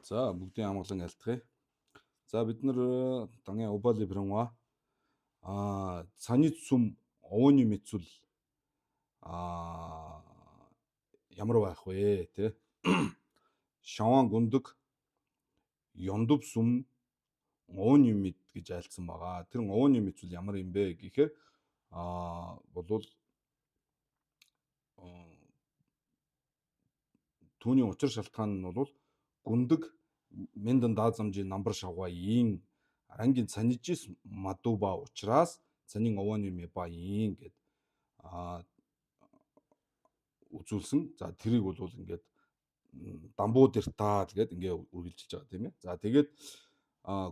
За бүгдийн амгалан альтгая. За бид нар дангийн Убали Бранва цаний сүм овооны мэдсүүл ямар байх вэ те шаван гүндэг ёндов сүм овооны мэд гэж айлцсан байгаа. Тэр овооны мэдсүүл ямар юм бэ гэхээр болвол түүний учир шалтгаан нь бол гүндэг мэндэн даазамжийн намбар шавгаային арангийн цанижис мадуба учраас цанин овооны мэбаийн гэд үзүүлсэн. За тэрийг бол ингээд дамбуу дэртаа тэгээд ингээ үргэлжилж байгаа тийм ээ. За тэгээд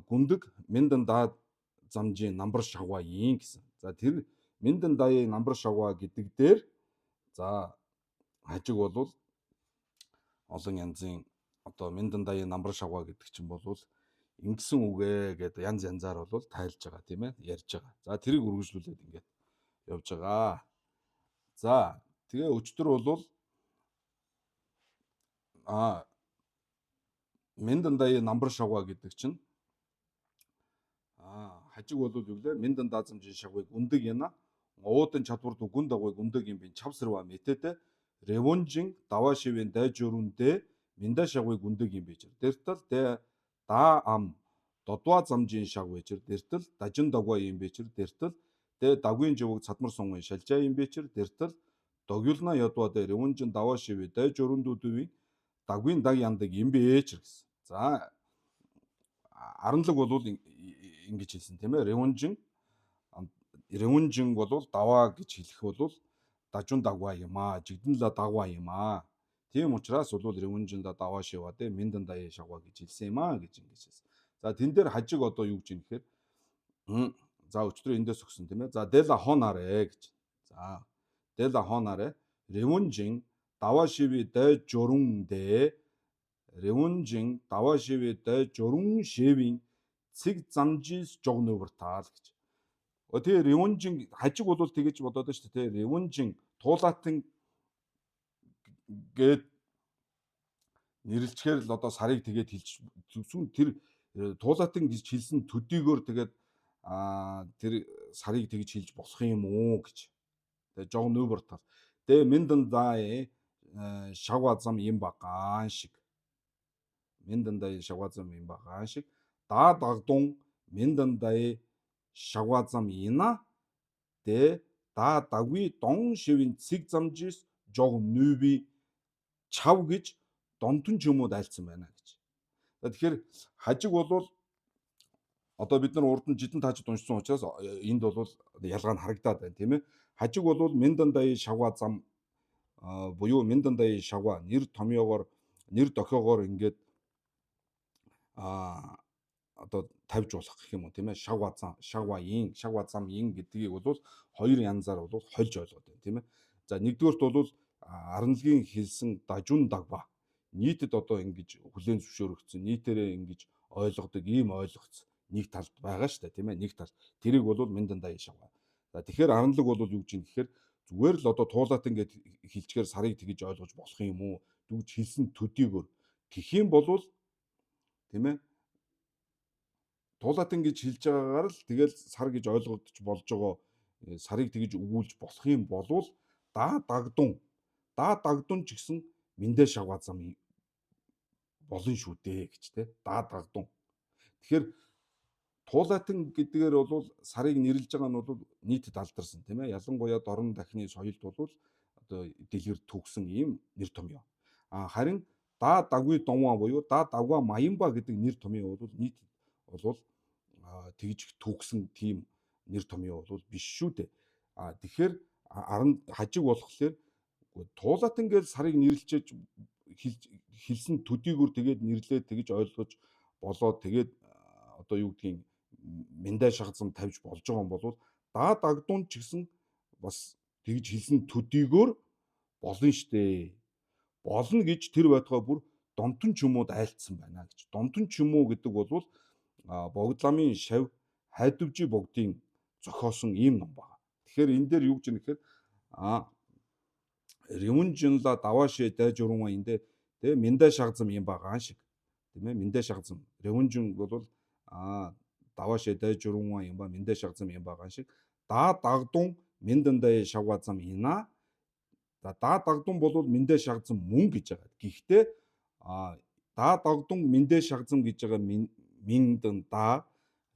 гүндэг мэндэн даа замжийн намбар шавгаային гэсэн. За тэр мэндэн дааяа намбар шавгаа гэдэг дээр за хажиг бол олон янзын одоо мэндэн дааяа намбар шавгаа гэдэг чинь бол ингэсэн үгээ гэдэг янз янзаар бол тайлж байгаа тийм ээ, ярьж байгаа. За тэрийг үргэлжлүүлээд ингээд явж байгаа. За тэгээ өчтөр бол мэндэн дааяа намбар шавгаа гэдэг чинь хажиг бол юу гэлээ мэндэн даазамжийн шавгыг гүндэг яна овоодын чадвар дүгүн дагой гүндэг юм бин чавсарва мэтэдэ ревонжин давашивын дайжурүндэ минда шавгыг гүндэг юм бижэр дэртэл дэ да ам додва замжийн шав бижэр дэртэл дажин дагва юм бижэр дэртэл дэ дагвын живг цадмар сонгын шалжаа юм бижэр дэртэл догюлна ядва дэ ревонжин давашивы дайжурүндүдүвийн дагвын даг яндаг юм бижэр гэсэн. За аранлаг бол ингэж хэлсэн тийм ээ. Ревонжин бол даваа гэж хэлэх бол дажун дагва юм аа, жигдэнла дагва юм аа. Тийм учраас бол ревонжинда даваа шиваа дэ мэндэн даяа шаваа гэж хэлсэн юм аа гэж ингэж хэлсэн. За тэн дээр хажиг одоо юу гэж юм гэхээр за өчтөр эндээс өгсөн тийм ээ. За дела хонарэ гэж. За дела хонарэ ревонжин даваа шиви дэ журүндэ ревонжин даваа шиви дэ журүн шивийн цэг замжис жогнөвөртаал гэж. Тэгээ ревонжин хажиг бол тэгэж бодоод шүү дээ. Ревонжин туулаатан гээд нэрлэлчээр л одоо сарыг тэгээд хэлж зүгсүүн тэр туулаатан гэж хэлсэн төдийгөөр тэгээд тэр сарыг тэгж хэлж болох юм уу гэж. Тэгээ жог нүүбэртал. Тэгээ мэндэн дай шавга зам юм багаан шиг. Мэндэн дай шавга зам юм багаан шиг. Да дагдун мэндэн дай шавга зам ина дэ да дагви дон шивийн цэг замжис жог нүүби чав гэж донтон чөмөд айлцсан байна гэж. Тэгэхээр хажиг бол одоо бид нар урд нь жидэн таажид уншсан учраас энд бол ялгаа нь харагдаад байна тийм ээ. Хажиг бол мэндэн дай шавга зам буюу мэндэн дай шавга нэр томьёогоор нэр дохиогоор ингээд одоо тавьж болох гэх юм уу тийм ээ. Шавга зам ин гэдгийг бол хоёр янзаар бол хольж ойлгоод байна тийм ээ. За нэгдүгээрт бол аранлагийн хэлсэн дажун дагва нийтэд одоо ингэж хүлээн зөвшөөрөгдсөн нийтээрээ ингэж ойлгодог ийм ойлгоц нэг талд байгаа шүү дээ тийм ээ. Нэг тал тэрийг бол мэндэн дай шавга. За тэгэхээр аранлаг бол юу гэж юм гэхээр зүгээр л одоо туулаатан гэд хэлчихээр сарыг тэгж ойлгож болох юм уу? Дүгж хэлсэн төдийгөр тэгэх юм бол тийм ээ. Туулаатан гэж хэлж байгаагаар л тэгэл сар гэж ойлгогдож болж байгаа сарыг тэгж өгүүлж болох юм болвол да дагдун ч гэсэн мэндэ шавга зам болно шүү дээ гэж те да дагдун. Тэгэхээр туулаатан гэдгээр бол сарыг нэрлэж байгаа нь бол нийтэд алдарсан тийм ээ. Ялангуяа дорн дахны соёлд бол одоо дэлгэр төгсөн ийм нэр томьёо. Харин да дагви донва буюу да дагва маянба гэдэг нэр томьёо бол нийтэд бол тэгж төгсөн тийм нэр томьёо бол биш шүү дээ. Тэгэхээр хажиг болохлээр туулаатан гэж сарыг нэрлэж хэлсэн төдийгөр тэгээд нэрлээд тэгж ойлгож болоод тэгээд одоо юу гэдгийг мэндэ шахацсан тавьж болж байгаа юм бол да дагдун ч гэсэн бас тэгж хэлсэн төдийгөр болно штэ. Болно гэж тэр байтугай бүр донтон чөмөд айлтсан байна гэж. Донтон чөмөө гэдэг бол богдламын шав хайдвжи богдын зохиосон ийм ном байна. Тэгэхээр энэ дээр юу гэж юм гэхээр ревонжинла даваашэ дайжурма эндэ тэ мэндэ шагзам юм байгаа шиг. тийм ээ мэндэ шагзам ревунжин бол даваашээ дайж уруугаа юм ба мэндэ шагзам юм байгаа шиг даа дагдун мэндэнтэй шавгаазам ина. За даа дагдун бол мэндэ шагзам мөн гэж байгаа. Гэхдээ даа дагдун мэндэ шагзам гэж байгаа мэндэн даа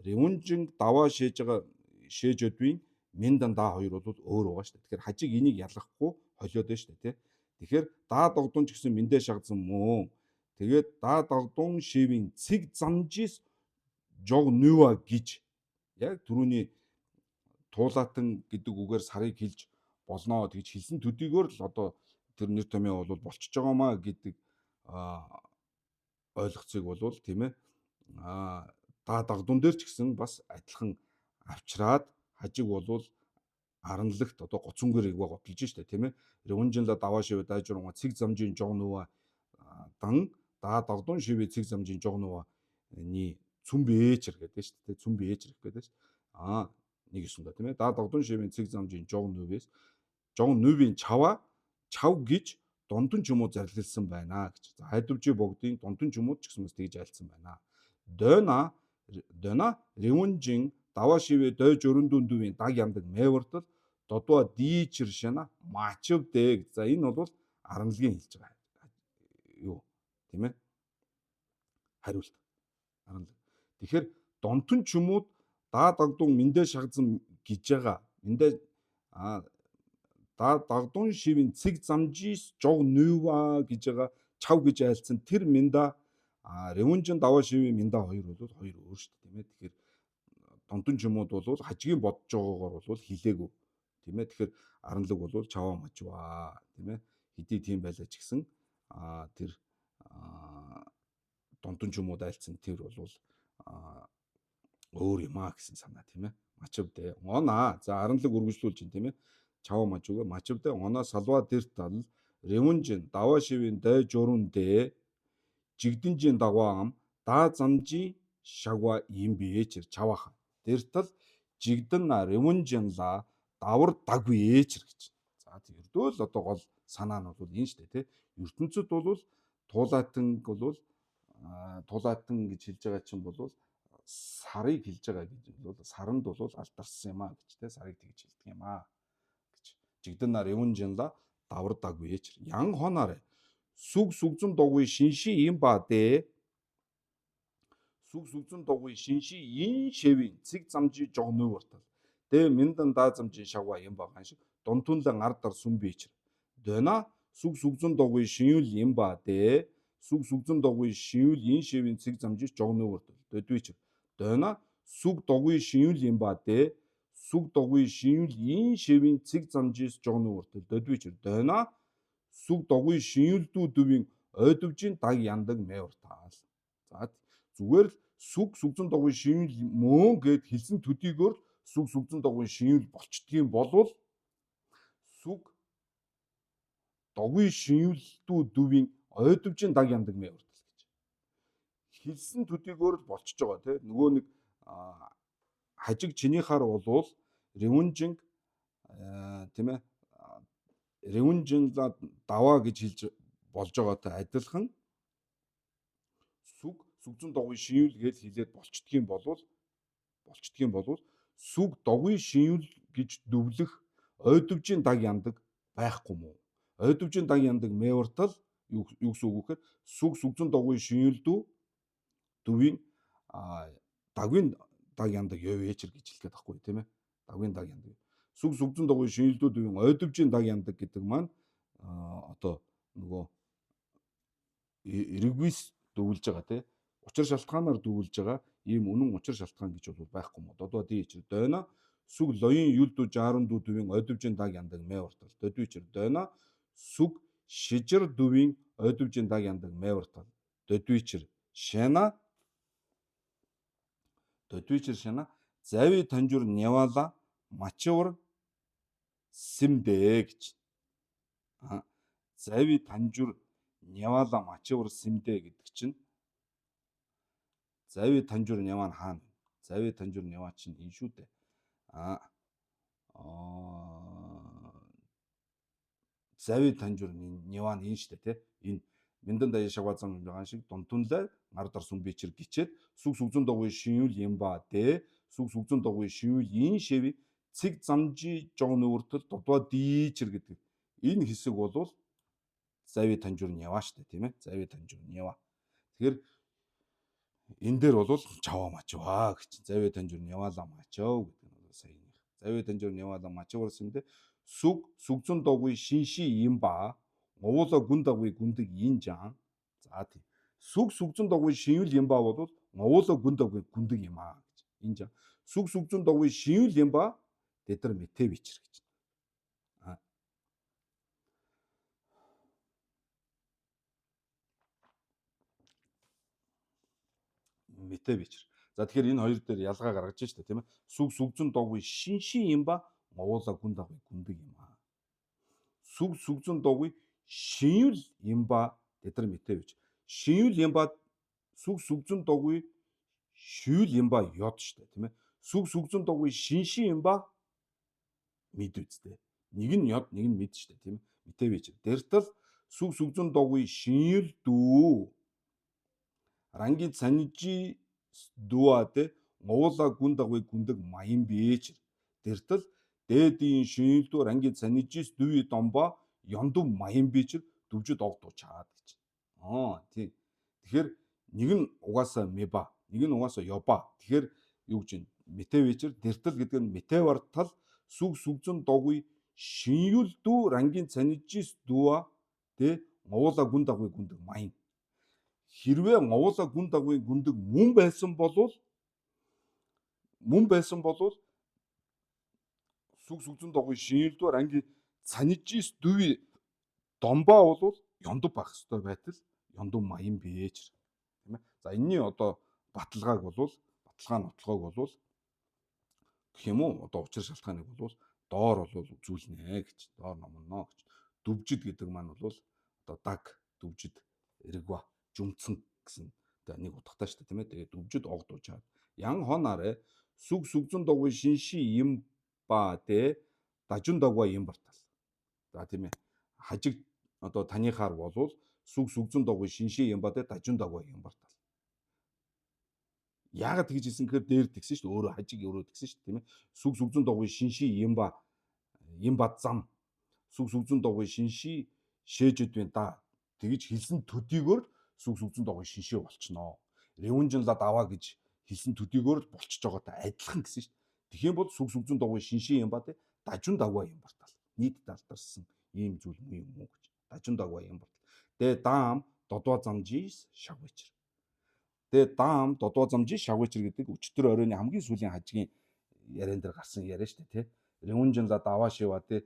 ревунжин даваа шээж байгаа шээж өдвийн мэндэн даа хоёр бол өөр байгаа шүү дээ. Тэгэхээр хажиг энийг ялгахгүй холиод байна шүү дээ тий. Тэгэхээр даа дагдун ч гэсэн мэндэ шагзам мөн. Тэгээд даа дагдун шивийн цэг замжис жог нүва гэж яг түрүүний туулаатан гэдэг үгээр сарыг хэлж болно гэж хэлсэн төдийгөр л одоо тэр нэр томьёо бол болчихж байгаамаа гэдэг ойлгоцыг болвол тийм ээ даа дагдун дээр ч гэсэн бас адилхан авчраад хажиг болвол аранлагт одоо гоцонгээр ивэ готолж штэ тийм ээ ревунжинла даваа шивэ дайжурунга цэг замжийн жог нүва дан даа дагдун шивэ цэг замжийн жог нүва ни цүмби ээчэр гэдэг шүү дээ. Цүмби ээчэр гэдэг шүү. Нэг юм да тийм ээ. Даа дагдун шивийн цэг замжийн жог нүвээс жог нүвийн чав гэж дундун ч юм уу зарлилсан байна гэж. За хайдвжи богдын дундун ч юм уу ч гэсэн бас тэгж айлцсан байна. Дөна ревунжин даваа шивэ дойж өрөндүн дүвийн даг яндаг мэвэртэл додуа дийчэр шана мачв дэг. За энэ бол аранлагын хэлж байгаа. Юу тийм ээ? Хариулт. Аранлаг. Тэгэхээр донтон чумууд даа дагдун мэндэ шагзам гэж байгаа. Мэндэ даа дагдун шивийн цэг замжис жог нүва гэж байгаа чав гэж айлцсан тэр мэнда ревунжин даваа шивийн мэнда хоёр бол хоёр өөр шүү дээ тийм ээ. Тэгэхээр донтон чумууд бол хажгийн бодож байгаагаар бол хилээгүй тийм ээ. Тэгэхээр аранлаг бол чаваа мажва тийм ээ. Хэдий тийм байлаа ч гэсэн тэр донтон чумууд айлцсан тэр бол өөр юм гэсэн санаа тийм ээ. Мачвдэ онаа за аранлаг үргэлжлүүлж чинь тийм ээ. Чава мажуга мачвдэ оноо салва дэртал ревунжин даваа шивийн дай журундэ жигдэнжин дагваам даа замжи шагва юм биэчэр чаваха дэртал жигдэн ревунжинла давар дагви ээчэр гэж. За тэрдөө л одоо гол санаа нь бол энэ шүү дээ тий. ертөнцид бол туулаатан бол тулаатан гэж хэлж байгаа чинь бол сарыг хэлж байгаа гэж бол саранд бол алдарсан юм гэж те сарыг тэгж хэлдэг юм гэж. Жигдэн нар ревунжинла давар даггүй ч ян хонарэ сүг сүгзэн доггүй шинши юм ба дэ сүг сүгзэн доггүй шинши ин шевийн цэг замжи жог нүвэртал дэ мэндэн даа замжи шагва юм ба хан шиг донтунлан ардар сүмбичэр дөна сүг сүгзэн доггүй шинюл юм ба дэ сүг сүгзэн доггүй шинюл ин шевийн цэг замжи жог нүвэртал дөдвичэр дөна сүг доггүй шинюл юм ба дэ сүг доггүй шинюл ин шевийн цэг замжис жог нүвэртал дөдвичэр дөна сүг доггүй шинюл дүү дүвийн ойдвжийн даг яндаг мэвэртаал. За зүгээр л сүг сүгзэн доггүй шинюл мөн гэд хэлсэн төдийгөр сүг сүгзэн доггүй шинюл болчдгийн болвол сүг доггүй шинюл дүү дүвийн ойдвжийн даг яндаг мэвэртал гэж. Хэлсэн төдийгөр л болчихж байгаа тийм нөгөө нэг хажиг чинийхаар болвол ревунжин тийм ээ ревунжинла даваа гэж хэлж болж байгаатай адилхан сүг сүгзэн доггүй шинюл гэж хэлээд болчдгийн болвол сүг доггүй шинюл гэж дүвлэх ойдвжийн даг яндаг байхгүй мүү? Ойдвжийн даг яндаг мэвэртал юу гэсэн үг вэ гэхээр сүг сүгзэн доггүй шинюл дүвийн дагвын даг яндаг ёв ээчэр гэж хэлгээд байхгүй тийм ээ. Дагвын даг яндаг. Сүг сүгзэн доггүй шинюлдүүд үеийн ойдвжийн даг яндаг гэдэг маань одоо нөгөө эрэгвис дөвлж байгаа тийм учир шалтгаанаар дөвлж байгаа ийм үнэн учир шалтгаан гэж бол байхгүй мод. Одоо дийчэр дойно сүг лоийн юлдүү жааран дүү дүвийн ойдвжийн даг яндаг мэвэртал дөдвичэр дойно сүг шижир дүвийн ойдвжийн даг яндаг мэвэртал дөдвичэр шана зави танжур нявала мачвар симдэ гэж. Зави танжур нявала мачвар симдэ гэдэг чинь зави танжур няваа нь хаана? Зави танжур няваа чинь энэ шүү дээ. Зави танжур няваа нь энэ шүү дээ тий. Энэ Миндан даяа шаваазан байгаа шиг дунтунлаа гар дар сүм бичэр гिचээд сүг сүгзэн доггүй шинүүл юм ба дэ сүг сүгзэн доггүй шинүүл ин шэви цэг замжи жоо нөөртөл додва дийчэр гэдэг энэ хэсэг бол зави танжуур нь яваа штэ тийм ээ. Зави танжуур нь яваа. Тэгэхээр энэ дээр бол чаваа мачваа гэж зави танжуур нь яваалаа мачаа гэдэг нь саяны. Зави танжуур нь яваалаа мачаа гэсэн сүг сүгзэн доггүй шинши юм ба говооло гүн даггүй гүндэг ин жан. За тийм. Сүг сүгзэн доггүй шинүүл юм ба бол говооло гүн даггүй гүндэг юм аа гэж. Ин жан. Сүг сүгзэн доггүй шинүүл юм ба дэдэр мэтэ бичэр гэж. Мэтэ бичэр. За тэгэхээр энэ хоёр дээр ялгаа гаргаж штэ тийм ээ. Сүг сүгзэн доггүй шинши юм ба говооло гүн даггүй гүндэг юм аа. Сүг сүгзэн доггүй шинүүл юм ба дэдэр мэтэ бич. Шинүүл юм ба сүг сүгзэн доггүй шүүл юм ба ёд штэ тийм ээ. Сүг сүгзэн доггүй шинши юм ба мэд үстэй. Нэг нь ёд, нэг нь мэд штэ тийм ээ. Мэтэ бич. Дэртэл сүг сүгзэн доггүй шинүүл дүү рангийн санижи дүүадэ говооло гүн даггүй гүндэг маян бич. Дэртэл дээдийн шинэлдүү рангийн санижис дүү домбо ёндөв маян бич дөвжөд огдуу чаад гэж. Тийм. Тэгэхээр нэг нь угаасаа мэба, нэг нь угаасаа ёба. Тэгэхээр юу гэж юм? Мэтэ вечэр дэртэл гэдэг нь мэтэ бартал сүг сүгзэн доггүй шинэлдүү рангийн санижис дүүа тэ говооло гүн даггүй гүндэг маян. Хэрвээ говооло гүн даггүй гүндэг мөн байсан болвол сүг сүгзэн доггүй шинэлдүү рангийн санижис дүү домбоо бол ёндов байх ёстой байтал ёндов маян бэж тийм ээ. За энэний одоо баталгааг бол нотлогоог бол гэх юм уу одоо учир шалтгааныг бол доор бол үзүүлнэ гэж доор номно гэж. Дүвжид гэдэг маань бол одоо даг дүвжид эргва жүмцэн гэсэн нэг утгатай шүү дээ тийм ээ. Тэгээд дүвжид огдуучаад ян хонаарэ сүг сүгзэн доггүй шинши юм ба дэ дажун дагва юм бартал. За тийм ээ. Хажиг одоо таныхаар болвол сүг сүгзэн доггүй шинши юм ба дэ дажун дагва юм бартал. Яагаад тэгж хэлсэн гэхээр дээр тэгсэн шүү дээ. Өөрөө хажиг өөрөө тэгсэн шүү дээ тийм ээ. Сүг сүгзэн доггүй шинши юм ба зам сүг сүгзэн доггүй шинши шээжэд байна да. Тэгж хэлсэн төдийгөр сүг сүгзэн доггүй шинши болчихноо. Ревунжинла даваа гэж хэлсэн төдийгөр л болчихж байгаатай адилхан гэсэн шүү дээ. Тэгэх юм бол сүг сүгзэн доггүй шинши юм ба тэ дажун дагва юм бартал. Нийт далдарсан ийм зүйл юм уу гэж. Дажун дагва юм бартал. Дэ даам додва замжис шавгичэр. Дэ даам додва замжис шавгичэр гэдэг өчтөр оройн хамгийн сүүлийн хажгийн яриан дээр гарсан яриа шүү дээ, тэ. Ревунжинла даваа шива тэ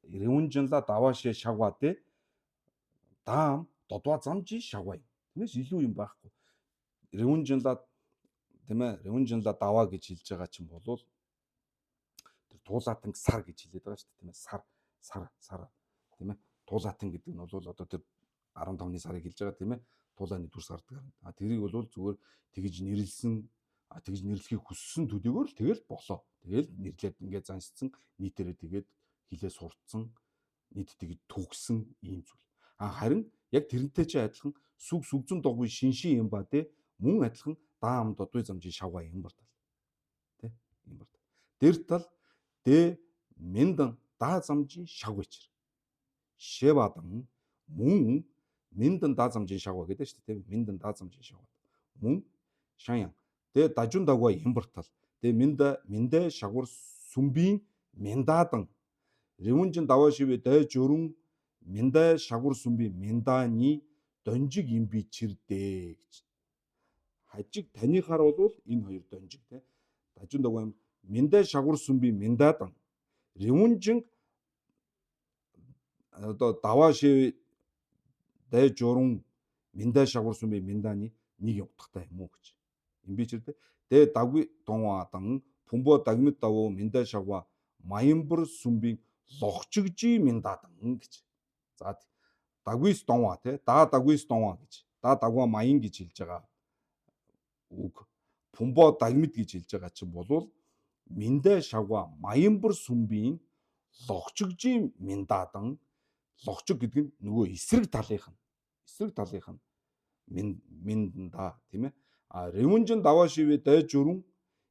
ревунжинла даваа ши шавга тэ даам додва замжис шавгай. Тиймээс илүү юм байхгүй. Ревунжинла тийм ээ, ревунжинла даваа гэж хэлж байгаа чинь болвол тэр туулаатан сар гэж хэлээд байгаа шүү дээ, тийм ээ. Сар тийм ээ. Туулаатан гэдэг нь бол одоо тэр 15-ны сарыг хэлж байгаа тийм ээ. Туулааны дүрс гардаг. Тэрийг бол зүгээр тэгж нэрлсэн тэгж нэрлэхийг хүссэн төдийгөр л тэгэл болоо. Тэгэл нэрлээд ингээд заншсан нийтээрээ тэгээд хилээ сурцсан нийт тэгж төгсөн ийм зүйл. Харин яг тэрнтэй ч адилхан сүг сүгзэн доггүй шинши юм ба тэ мөн адилхан даам додвой замжи шавга юм бартал. Тэ юм бартал. Дэртал дэ мендан да замжи шавгичэр. Шевадан мөн мендан да замжи шавга гэдэг шүү дээ. Мендан да замжи шавга. Мөн шаян дэ дажун дагва юм бартал. Дэ мэндэ шагвар сүмбийн мендадан ревунжин даваа шивэ дэ жөрөн мэндэ шагвар сүмбийн менданы донжиг юм би чирдэ гэж. Хажиг таныхаар бол энэ хоёр донжиг те. Дажун дагва мэндэ шагвар сүмбийн мендадан ревунжин одоо даваа шивэ дэ жөрөн мэндэ шагвар сүмбийн менданы нэг утгатай юм уу гэж. Юм би чирдэ. Дэ дагви донвадан пумбо дагмит давуу мэндэ шавва маянбар сүмбийн логчигжи мендадан гэж. За дагвис донва те да дагвис донва гэж. Да дагва маян гэж хэлж байгаа үг. Пумбо дагмит гэж хэлж байгаа чинь болвол мэндэ шавва маянбар сүмбийн логчигжи мендадан логчиг гэдэг нь нөгөө эсрэг талынх нь эсрэг талынх нь минда тийм ээ. А ревунжин даваа шивэ дайж өрүн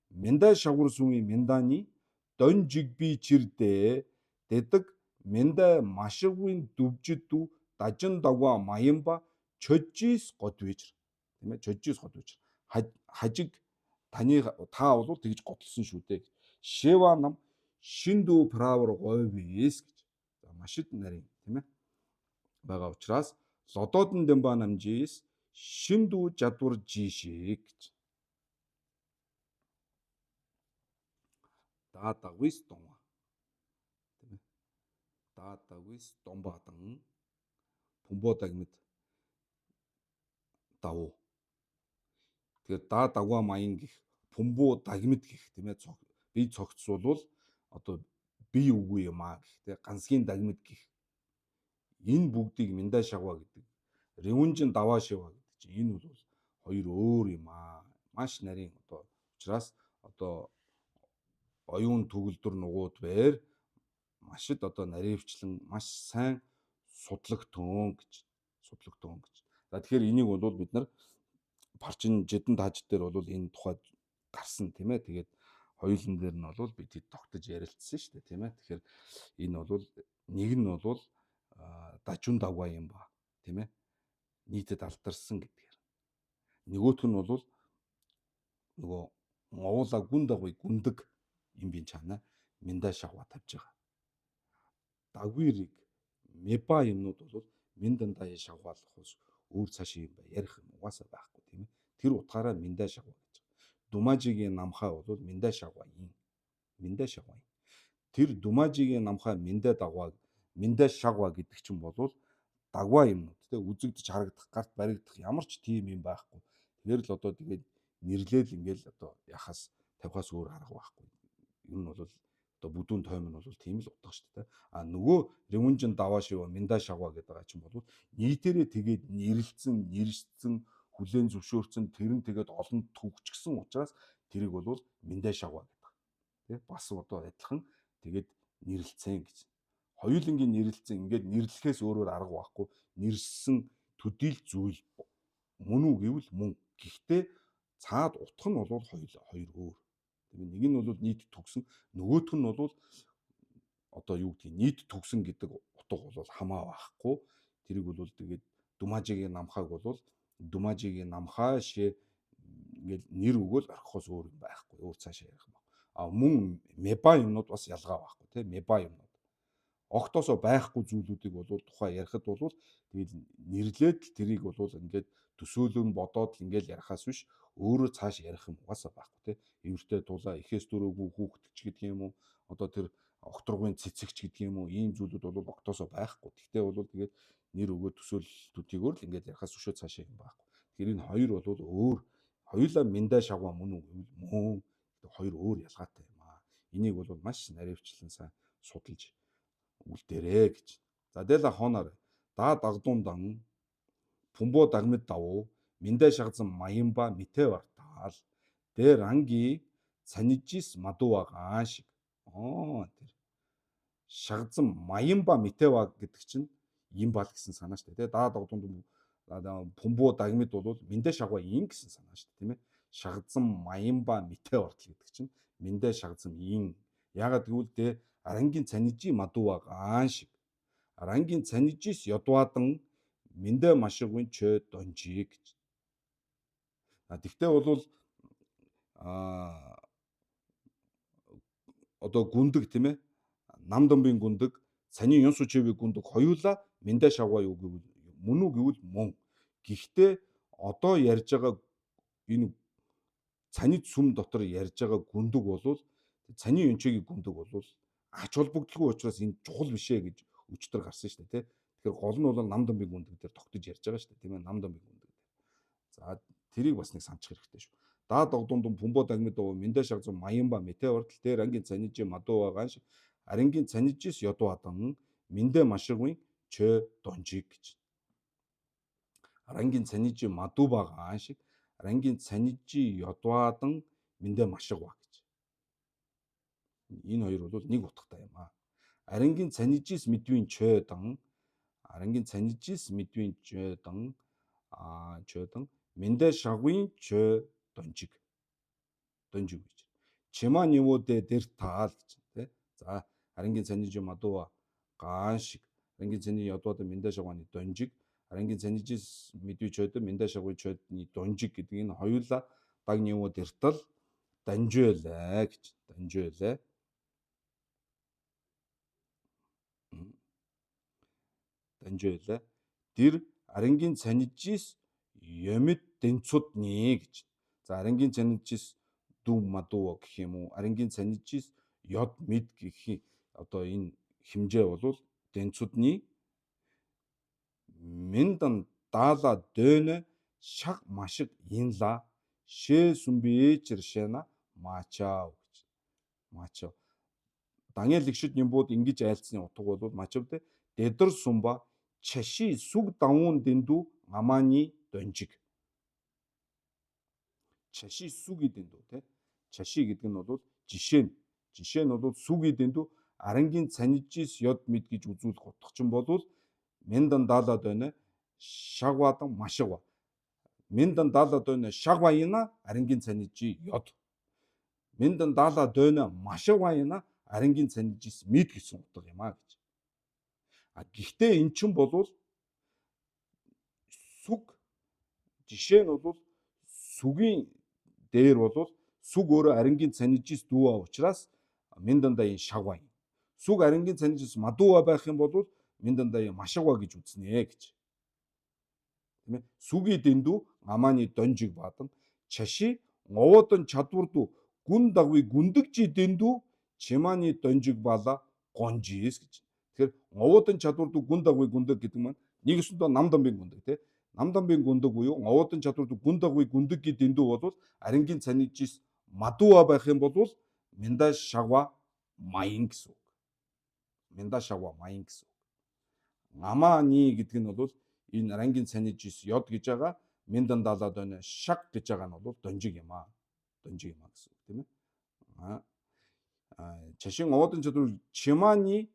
минда шавар сүми минданы дон жигби чирдэ дэдэг минда машигвын дүвжидүү дажин дагва маямба чожжис год вижр тийм ээ. Чожжис год вижр хажиг таны та бол тэгж готлсон шүү дээ. Шева нам шиндүү правер говис гэж маш их нарийн тийм ээ байгаа учраас лододон дэмба намжис шиндүү жадвар жишиг гэж даатагвис донва тийм ээ. Даатагвис домбадан пумбодагмит давуу. Тэгэхээр даа дагва маян гих пумбуу дагмит гих тийм ээ. Би цогцсуулвал одоо би үгүй юм аа гэх тийм ганцгийн дагмит гих энэ бүгдийг минда шаваа гэдэг ревунжин даваа шаваа гэдэг чинь энэ бол хоёр өөр юм аа. Маш нарийн одоо учраас одоо оюун төгөлдөр нугууд бээр маш их одоо наривчлан маш сайн судлагдтон гэж. За тэгэхээр энийг бол бид нар парчин жидэн тааж дээр бол энэ тухайд гарсан тийм ээ. Тэгээд хоёулын дээр нь бол бид тогтож ярилцсан шүү дээ тийм ээ. Тэгэхээр энэ бол нэг нь бол дажун давгаа юм ба тийм ээ. Нийтэд алтарсан гэдгээр. Нөгөөх нь бол нөгөө Монголаа гүн дагвыг гүндэг юм би чанаа минда шаваа тавьж байгаа. Дагвирыг меба юмнууд бол миндан даа шавгаалах ус өөр цааш юм ба ярих юм угаасаа байхгүй тийм ээ. Тэр утгаараа минда шаваа гэж. Думажигийн намхаа бол минда шаваа юм. Минда шаваа. Тэр думажигийн намхаа минда дагваа минда шаваа гэдэг чинь бол дагваа юмнууд тийм үзэгдэж харагдах гарт баригдах ямар ч тийм юм байхгүй. Тэгэхээр л одоо тэгээд нэрлээл ингээл одоо яхаас тавихаас өөр арга байхгүй. Ер нь бол одоо бүдүүн тойм нь бол тийм л утга шүү дээ. А нөгөө ревунжин даваа шивэ минда шаваа гэдэг байгаа чинь бол нийтээрээ тэгээд нэршсэн хүлээн зөвшөөрсөн тэр нь тэгээд олон төгчгсөн учраас тэрийг бол минда шаваа гэдэг. Тэ бас одоо адилхан тэгээд нэрлэлцэн гэж. Хоёулангийн нэрлэлцэн ингээд нэрлэхээс өөрөөр арга байхгүй. Нэрссэн төдийл зүйл мөн үү гэвэл мөн. Гэхдээ цаад утга нь бол хоёр өөр. Тийм нэг нь бол нийт төгсөн, нөгөөх нь бол одоо юу гэдгийг нийт төгсөн гэдэг утга бол хамаа байхгүй. Тэрийг бол тэгээд думажигийн намхааг бол думажигийн намхаа шээ ингээл нэр өгөөл орхихоос өөр юм байхгүй. Өөр цаашаа ярих юм байна. А мөн меба юмнууд бас ялгаа байхгүй тийм меба юмнууд. Огтосоо байхгүй зүйлүүдийг бол тухай ярихад бол тэгээд нэрлээд тэрийг бол ингээд төсөөлөн бодоод ингээл ярихаас биш өөрөө цааш ярих юм угаасаа байхгүй тийм эвэртэй дулаа эхээс дөрөвгүй хүүхдч гэдэг юм уу одоо тэр окторгын цэцэгч гэдэг юм уу ийм зүйлүүд бол огтосоо байхгүй. Гэхдээ бол тэгээд нэр өгөө төсөөллүүдийгөр л ингээд ярихаас өшөө цаашаа юм байхгүй. Тэгэхээр энэ хоёр бол өөр хоёулаа минда шаваа мөн үү гэвэл мөн хоёр өөр ялгаатай юм аа. Энийг бол маш наривчлан сайн судалж үлдээрээ гэж. За дэла хоноор даа дагдундан пумбо дагмид давуу минда шагзан маямба митэ бартаал дээр анги цанижис мадуугаа шиг. Тэр шагзан маямба митэва гэдэг чинь юм бал гэсэн санаа шүү дээ. Даа дагдундан пумбо дагмид бол минда шагва ин гэсэн санаа шүү дээ тийм ээ. Шагзан маямба митэ бартал гэдэг чинь минда шагзан ин. Ягаад гэвэл дээ арангийн цанижи мадуугаа шиг. Арангийн цанижис ядваадан минда машигвын чö донжи гэж. Тэгтээ бол одоо гүндэг тийм ээ. Нам домбын гүндэг, цаны юн сучевийн гүндэг хоёулаа минда шавгаа юу гэвэл мөн үү гэвэл мөн. Гэхдээ одоо ярьж байгаа энэ цаны сүм дотор ярьж байгаа гүндэг бол цаны юнчгийн гүндэг бол ач холбогдолгүй учраас энэ чухал биш ээ гэж өчтөр гарсан шүү дээ тий. Тэгэхээр гол нь бол нам домбын гүндэг дээр тогтож ярьж байгаа шүү дээ тийм ээ нам домбын гүндэг. За тэрийг бас нэг санах хэрэгтэй шүү. Даа догдундун пумбо дагмид доо минда шагзан маямба мэтэ ортол дээр ангийн цанижи мадуугаа ганш арингийн цанижис ядваадан минда машигвын чö донжиг гэж. Арангийн цанижи мадуугаа шиг арангийн цанижи ядваадан минда машигва гэж. Энэ хоёр бол нэг утгатай юм аа. Арангийн цанижис мэдвийн чö дан арангийн цанижис мэдвийн жөөдөн жөөдөн мэндэ шагвын жөө донжиг гэж. Чима ниводэ дэр таал гэж тий. За арангийн цаниж мадува гааншиг арангийн цаниж ядууд мэндэ шагваны донжиг арангийн цанижис мэдвий жөөдөн мэндэ шагвын жөөдний донжиг гэдэг энэ хоёулаа даг нивод дэртал данжуулаа гэж данжуулаа. Данжуулаа. Тэр арангийн цанижис юмд дэнцудны гэж. За арангийн цанижис дүү мадуу гэх юм уу? Арангийн цанижис ёд мэд гэх одоо энэ хэмжээ бол дэнцудны миндан даала дөөнө шаг машиг инла шээ сүмбие чиршэна мачаа гэж. Мачаа. Даниэл игшид нэмбууд ингэж айлцсны утга бол мачавд дэдэр сумба чаши сүг давуун дэндүү амааны донжиг. Чаши сүги дэндүү тий. Чаши гэдэг нь бол жишээ нь. Жишээ нь бол сүги дэндүү арангийн цанижис ёд мэд гэж үзүүлэх утгачин бол мендан даалаад байна. Шагвадан машигва. Мендан даалаад байна. Шагваяна арангийн цанижи ёд. Мендан даалаад байна. Машигваяна арангийн цанижис мэд гэсэн утга юм а гэж. Гэхдээ эн чинь бол сүг жишээ нь бол сүгийн дээр бол сүг өөрөө арангийн цанижис дүүа учраас миндандаа энэ шагва юм. Сүг арангийн цанижис мадууа байх юм бол миндандаа энэ машигва гэж үзнэ гэж. Тийм ээ. Сүги дэндүү амааны донжиг бадан чаши нговодон чадварду гүн дагви гүндэгжи дэндүү чимааны донжиг бала гонжис гэж. Тэгэхээр нговодон чадварду гүн дагви гүндэг гэдэг маань нэгсэндээ намдамбын гүндэг тийм. Намдамбын гүндэг буюу нговодон чадварду гүн дагви гүндэг дэндүү бол арангийн цанижис мадууа байх юм бол минда шагва маян гэсэн үг. Минда шагва маян гэсэн үг. Амааны гэдэг нь бол энэ арангийн цанижис ёд гэж байгаа миндан даалаад байна шаг гэж байгаа нь бол донжиг юм а. Донжиг юм а гэсэн үг тийм ээ. Чашин нговодон чадвар чимааны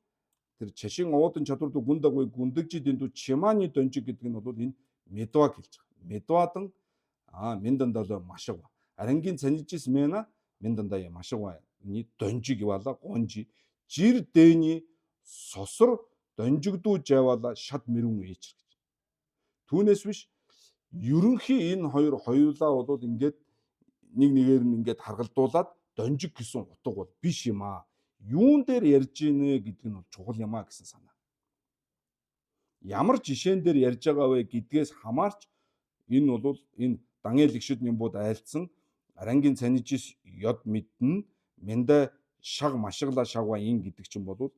тэр чашин нговодон чадварду гүн дагви гүндэгжи дэндүү чимааны донжиг гэдэг нь бол энэ медваг хэлж байгаа. Медвадан миндандаа машигва. Арангийн цанижис мэна миндандаа машигваны донжиг яваала гонжи жир дэний сосор донжигдуу жаваала шат мэрүүн ээчэр гэж. Түүнээс биш ерөнхий энэ хоёр хоёулаа бол ингээд нэг нэгээр нь ингээд харгалдуулаад донжиг гэсэн утга бол биш юм а. Юун дээр ярьж ийнэ гэдэг нь бол чухал юм а гэсэн санаа. Ямар жишээн дээр ярьж байгаа вэ гэдгээс хамаарч энэ бол энэ Даниэл игшид нэмбууд айлцсан арангийн цанижис ёд мэднэ мэнда шаг машигла шагва ин гэдэг чинь бол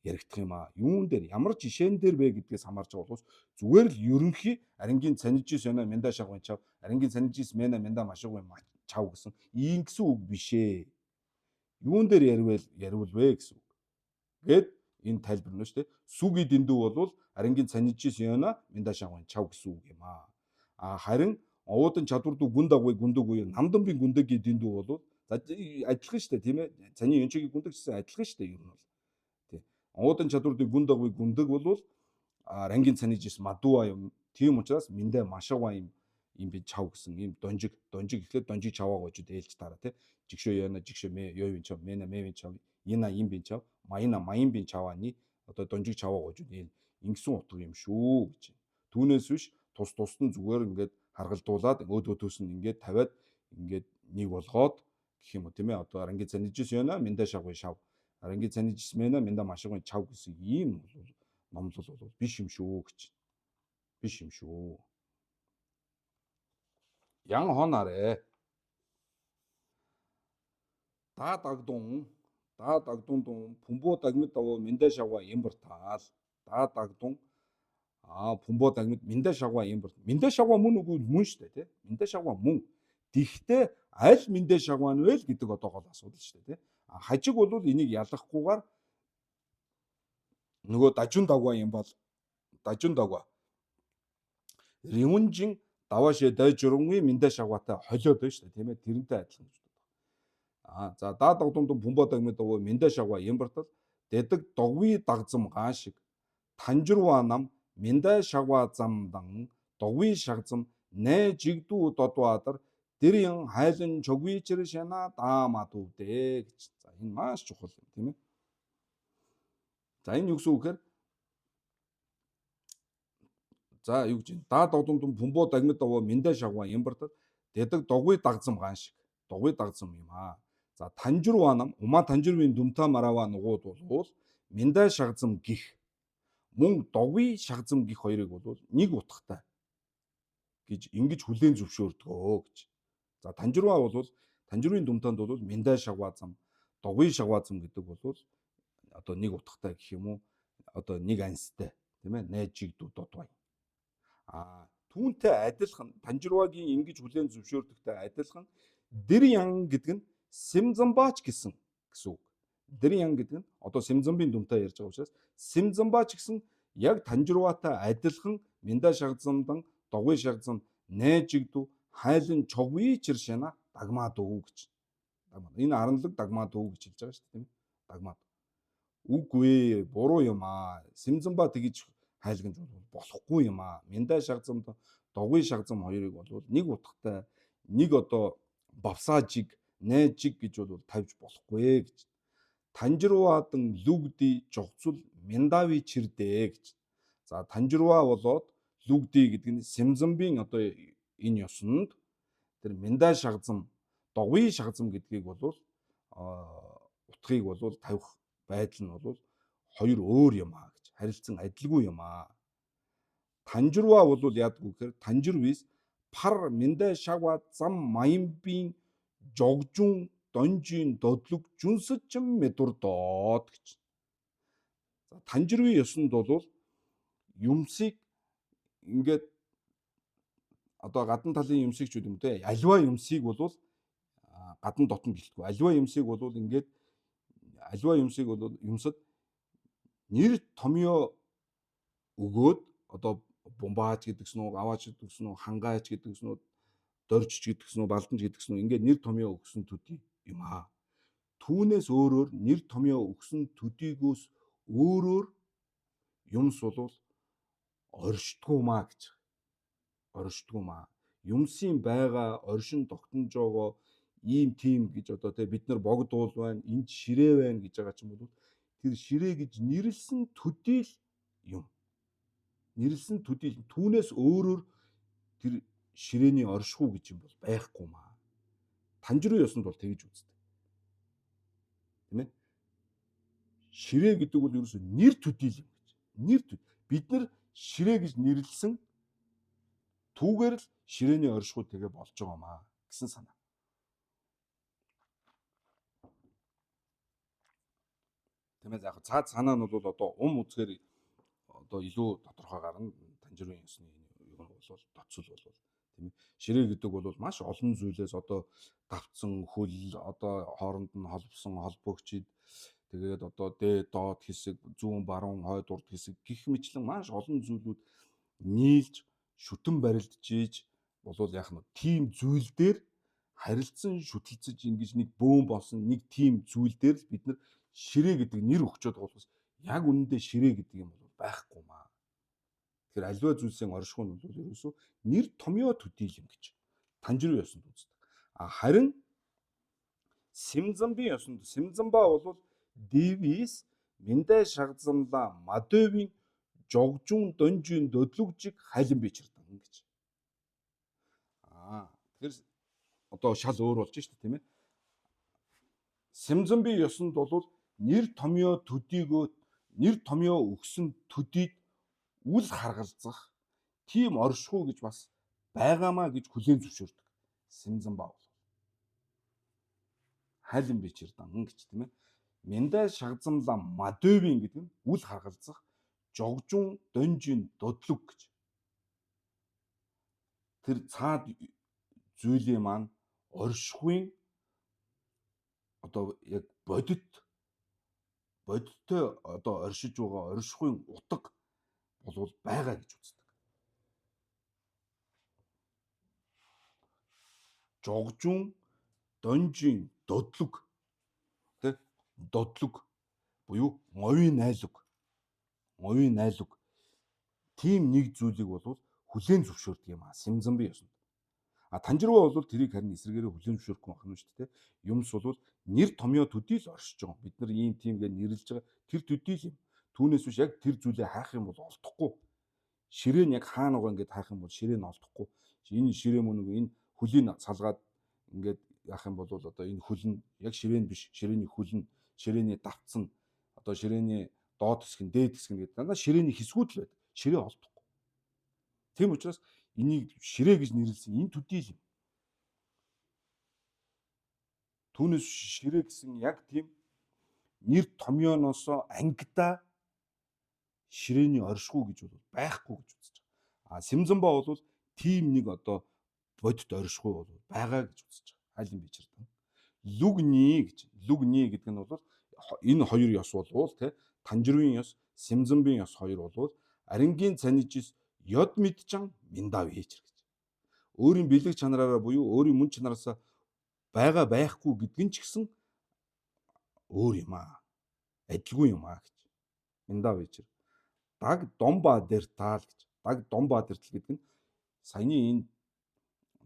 яригдах юм а. Юун дээр ямар жишээн дээр вэ гэдгээс хамаарч байгаа болохоос зүгээр л ерөнхий арангийн цанижис өнө мэнда шагвын чав арангийн цанижис мэна мэнда машигвын чав гэсэн ийм гэсэн үг биш ээ. Юун дээр яривал вэ гэсэн үг. Гэт энэ тайлбар нь шүү дээ. Сүги дэндүү бол арангийн цанижис өнө мэнда шагвын чав гэсэн үг юм а. Харин овоодын чадварду гүн дагвыг гүндэг буюу намдамбын гүндэг дэндүү бол адилхан шүү дээ тийм ээ. Цаны өнчигийн гүндэг гэсэн адилхан шүү дээ ер нь бол. Тийм. Овоодын чадварду гүн дагвыг гүндэг бол арангийн цанижис мадууа юм. Тийм учраас миндэ машигва юм би чав гэсэн ийм донжиг гэхлээр донжиг чаваа гожид ээлж таараа тийм. Жигшөө яна жигшөө мэ ёвын чав мэна мэвин чав ина им бин чав маяна маян бин чавааны одоо донжиг чаваа гожид ингэсэн утга юм шүү гэж. Түүнээс биш тус тусдан зүгээр ингээд харгалдуулаад өөдөөс нь ингээд тавиад ингээд нэг болгоод гэх юм уу тийм ээ. Одоо арангийн цанижис яна миндэ шагвын шав арангийн цанижис мэна миндэ машигвын чав гэсэн ийм номлол бол биш юм шүү гэж. Биш юм шүү. Ян хонарэ да дагдун пумбо дагмид даваа миндэ шагва имбартаал да дагдун пумбо дагмид миндэ шагва имбарт миндэ шагва мөн үгүй мөн шүү дээ тий. Миндэ шагва мөн. Тэгтээ аль миндэ шагва нь вэ гэдэг одоо гол асуудал шүү дээ тий. Хажиг бол энийг ялахгүйгээр нөгөө дажун дагва юм бол дажун дагва ривүнжин даваашэ дайжурунгүй миндэ шагватай холиод байна шүү дээ тийм ээ. Тэрнтэй адилхан гэж байна. За да дагдун пумбо дагмид даваа миндэ шагва имбартал дэдэг догви дагзам гаан шиг 단주로와 남 민다 샤과 잠당 도위 샤점 내 직도 도도아들 드리응 하이든 조구이 찌르시나 다마도 돼. 자, 이 마스 좋을 때문에. 자, 이 육수가 자, 육진 다 도동동 분보 당met도 민다 샤과 임버터 대득 도구이 딱점 간식. 도구이 딱점이마. 자, 단주로와 남 오마 단주로인 둠타 마라와 노고도 민다 샤점 기 мөн догвын шагзамгийн хоёрыг бол нэг утгатай гэж ингэж хүлээн зөвшөөрдгөө гэж. За танжирва бол танжирын дүмтанд бол миндай шагвазам, догвын шагвазам гэдэг бол одоо нэг утгатай гэх юм уу? Одоо нэг анстай тийм ээ найжигдүүд одоо. Түүнтэй адилхан танжирвагийн ингэж хүлээн зөвшөөрдөгтэй адилхан дэр ян гэдэг нь симзамбаач гэсэн үг. Дэр ян гэдэг нь одоо симзамбын дүмтэй ярьж байгаа учраас симзамбаач гэсэн яг танжирваатай адилхан минда шагзамдан догвын шагзам найжигдүү хайлан чогвий чиршана дагмаад өг гэж. Энэ аранлаг дагмаад өг гэж хэлж байгаа шүү дээ тийм ээ. Дагмаад. Үгүй буруу юм аа. Симзамба тэгж хайлгаж болохгүй юм аа. Минда шагзамд догвын шагзам хоёрыг бол нэг утгатай нэг одоо бавсаажиг найжиг гэж бол тавьж болохгүй гэж. Танжирваадан лүгди жогцол миндави чирдээ гэж. За танжирваа болоод лүгди гэдэг нь симзамбын одоо энэ ёсонд тэр минда шагзам, догвын шагзам гэдгийг бол утгыг бол тавих байдал нь бол хоёр өөр юм аа гэж. Харилцан адилгүй юм аа. Танжирваа бол яадгүй гэхээр танжирвис пар минда шагва зам маямбын жогжун донжийн додлог жүнсэжин мэдурдоод гэж. За танжирвын ёсонд бол юмсыг ингээд одоо гадна талын юмсыг ч үгүй юм те. Аливаа юмсыг бол гадна дотн гэлтгүй. Аливаа юмсыг бол ингээд аливаа юмсыг бол юмсад нэр томьёо өгөөд одоо бомбаач гэдгсэн үү, аваач гэдгсэн үү, хангаач гэдгсэн үү, доржч гэдгсэн үү, балданч гэдгсэн үү ингээд нэр томьёо өгсөн төдий юм аа. Түүнээс өөрөөр нэр томьёо өгсөн төдийгөөс өөрөөр юмс бол оршдгуумаа гэж. Оршдгуумаа. Юмсын байгаа оршин тогтнож байгаа ийм тим гэж одоо те бид нар богдуул байна, энд ширээ байна гэж байгаа ч юм бол тэр ширээ гэж нэрлсэн төдий л юм. Нэрлсэн төдий түүнээс өөрөөр тэр ширээний оршихуу гэж юм бол байхгүй маа. Танжирын ёсонд бол тэгж үздэг. Тийм ээ. Ширээ гэдэг бол ерөөсөө нэр төдий юм гэж. Нэр төдий. Бид нар ширээ гэж нэрлсэн түүгээр л ширээний оршихуй тэгээ болж байгаа маа гэсэн санаа. Тиймээс яг цаад санаа нь бол одоо үзгээр одоо илүү тодорхой гарна танжирын ёсны юу бол тоцол бол тийм ээ. Ширээ гэдэг бол маш олон зүйлээс одоо давцсан хөл одоо хооронд нь холбосон холбогчид тэгээд одоо дээд доод хэсэг зүүн баруун хойд урд хэсэг гих мэтлэн маш олон зүйлүүд нийлж шүтэн барилджиж болвол яг нь тийм зүйл дээр харилцан шүтэлцэж ингэж нэг бөөм болсон нэг тийм зүйл дээр л бид нар ширээ гэдэг нэр өгчөөд байгаа болохос яг үнэндээ ширээ гэдэг юм бол байхгүй маа. Тэгэхээр аливаа зүйлсийн оршихуй нь бол ерөөсөө нэр томьёо төдий юм гэж танжирын ёсонд үздэг. Харин симзамбын ёсонд симзамба бол дэвис миндай шагзамда мадөвийн жогжун донжийн додлогжиг хайлан бичирдэг гэж. Тэгэхээр одоо шал өөр болж шүү дээ тийм ээ. Симзамбын ёсонд бол нэр томьёо төдийгөө нэр томьёо өгсөн төдийд үл харгалзах тийм оршихуй гэж бас байгаамаа гэж хүлээн зөвшөөрдөг. Симзамба бол хайлан бичирдэг гэж тийм ээ. Миндай шагзамла мадөвийн гэдэг нь үл харгалзах жогжун донжийн додлог гэж. Тэр цаад зүйлийн маань оршихуйн одоо яг бодиттой одоо оршиж байгаа оршихуйн утга болвол байгаа гэж үздэг. Жогжун донжийн додлог буюу нговийн найлаг оюун айлг тийм нэг зүйлийг бол хүлээн зөвшөөрдөг юм аа. Симзамби ёсонд. Танжируу бол тэрийг харин эсрэгээрээ хүлээн зөвшөөрөхгүй байна шүү дээ. Юмс бол нэр томьёо төдий л оршиж байгаа. Бид нар ийм тийм гэж нэрлэж байгаа. Тэр төдий л юм. Түүнээс биш яг тэр зүйлээ хайх юм бол олдохгүй. Ширээ нь яг хаана байгаа ингээд хайх юм бол ширээ нь олдохгүй. Энэ ширээ мөн энэ хөлийн салгаад ингээд яах юм бол одоо энэ хөл нь яг ширээ нь биш. Ширээний хөл нь, ширээний давцсан, одоо ширээний доод хэсэг нь, дээд хэсэг нь гэдэг дандаа ширээний хэсгүүд л байдаг. Ширээ олдохгүй. Тийм учраас энийг ширээ гэж нэрлсэн энэ төдий юм. Түүнээс ширээ гэсэн яг тийм нэр томьёоноос ангидаа ширээний оршихуй гэж бол байхгүй гэж үзэж байгаа. Симзамба бол тийм нэг одоо бодит оршихуй бол байгаа гэж үзэж байгаа. Хайлын бичирдэн. Лүгний гэдэг нь бол энэ хоёр ёс болвол тэ Танжирын ёс, Симзамбын ёс хоёр болвол Арингийн цанижис ёд мэдчан миндав хийж гэж. Өөрийн бэлэг чанараараа буюу өөрийн мөн чанараасаа байгаа байхгүй гэдг нь ч гэсэн өөр юм аа. Адилгүй юм аа гэж. Миндав хийж. Даг Домбадертал гэж. Даг Домбадертал гэдэг нь саяны энэ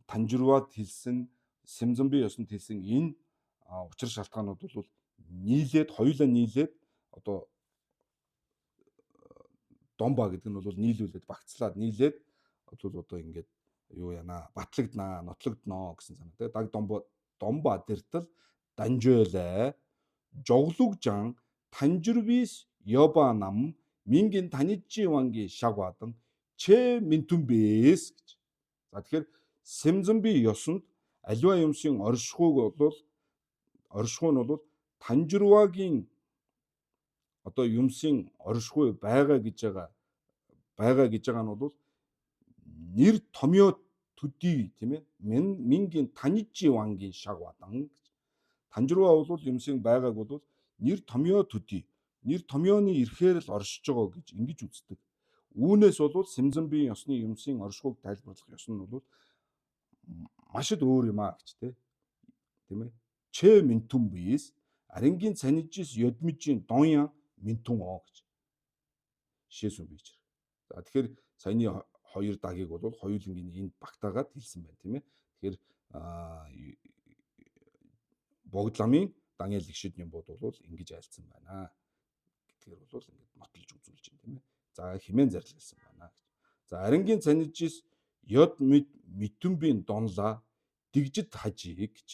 Танжирвад хэлсэн, Симзамби ёсонд хэлсэн энэ учир шалтгаанууд бол нийлээд хоёулаа нийлээд одоо Домба гэдэг нь бол нийлүүлээд багцлаад нийлээд одоо ингээд юу яана батлагднаа, нотлогдноо гэсэн санаа. Тэгээ даг Домба дэртэл данжуулаа жоглугжан Танжирвис ёба нам мингин танижи ванги шагвадан че минтүмбэс гэж. За тэгэхээр Симзамби ёсонд аливаа юмсын оршихуй нь бол Танжирвагийн одоо юмсын оршихуй байгаа гэж байгаа нь бол нэр томьёо төдий тийм ээ мингин танижи вангийн шагвадан гэж. Танжирва бол юмсын байгааг бол нэр томьёо төдий нэр томьёоны ирэхээр л оршиж байгаа гэж ингэж үздэг. Үүнээс бол Симзамбын ёсны юмсын оршихуйг тайлбарлах ёс нь бол маш их өөр юм аа гэж тийм ээ. Че минтүмбис Арингийн цанижис ёдмижийн донья минтүн оо гэж. Шээсүн бийж. За тэгэхээр саяны хоёр дагийг бол хоёулангийн энд багтаагаад хэлсэн байна тийм ээ. Тэгэхээр Богдламын Даниэл Игшид юм бол ингэж айлцсан байна. Гэдгээр бол ингэж нотолж үзүүлж байна тийм ээ. За хэмээн зарлилсан байна гэж. За Арингийн цанижис ёд митүмбийн донла дигжид хажиг гэж.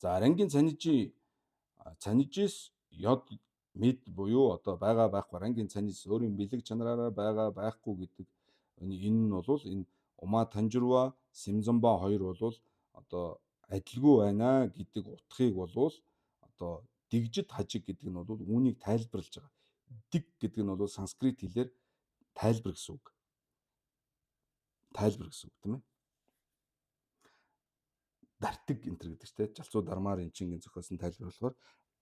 За Арингийн цанижис ёд мэд буюу одоо байгаа байхгүй Арингийн цанижис өөрийн бэлэг чанараараа байгаа байхгүй гэдэг энэ нь бол энэ Ума Танжирва, Симзамба хоёр бол одоо адилгүй байна гэдэг утгыг бол одоо дигжид хажиг гэдэг нь бол үүнийг тайлбарлаж байгаа. Dig гэдэг нь бол санскрит хэлээр тайлбар гэсэн үг. Тайлбар гэсэн үг тийм ээ. Дартиг энэ төр гэдэг чинь Жалцуу Дармаар Энчингийн зохиосон тайлбар болохоор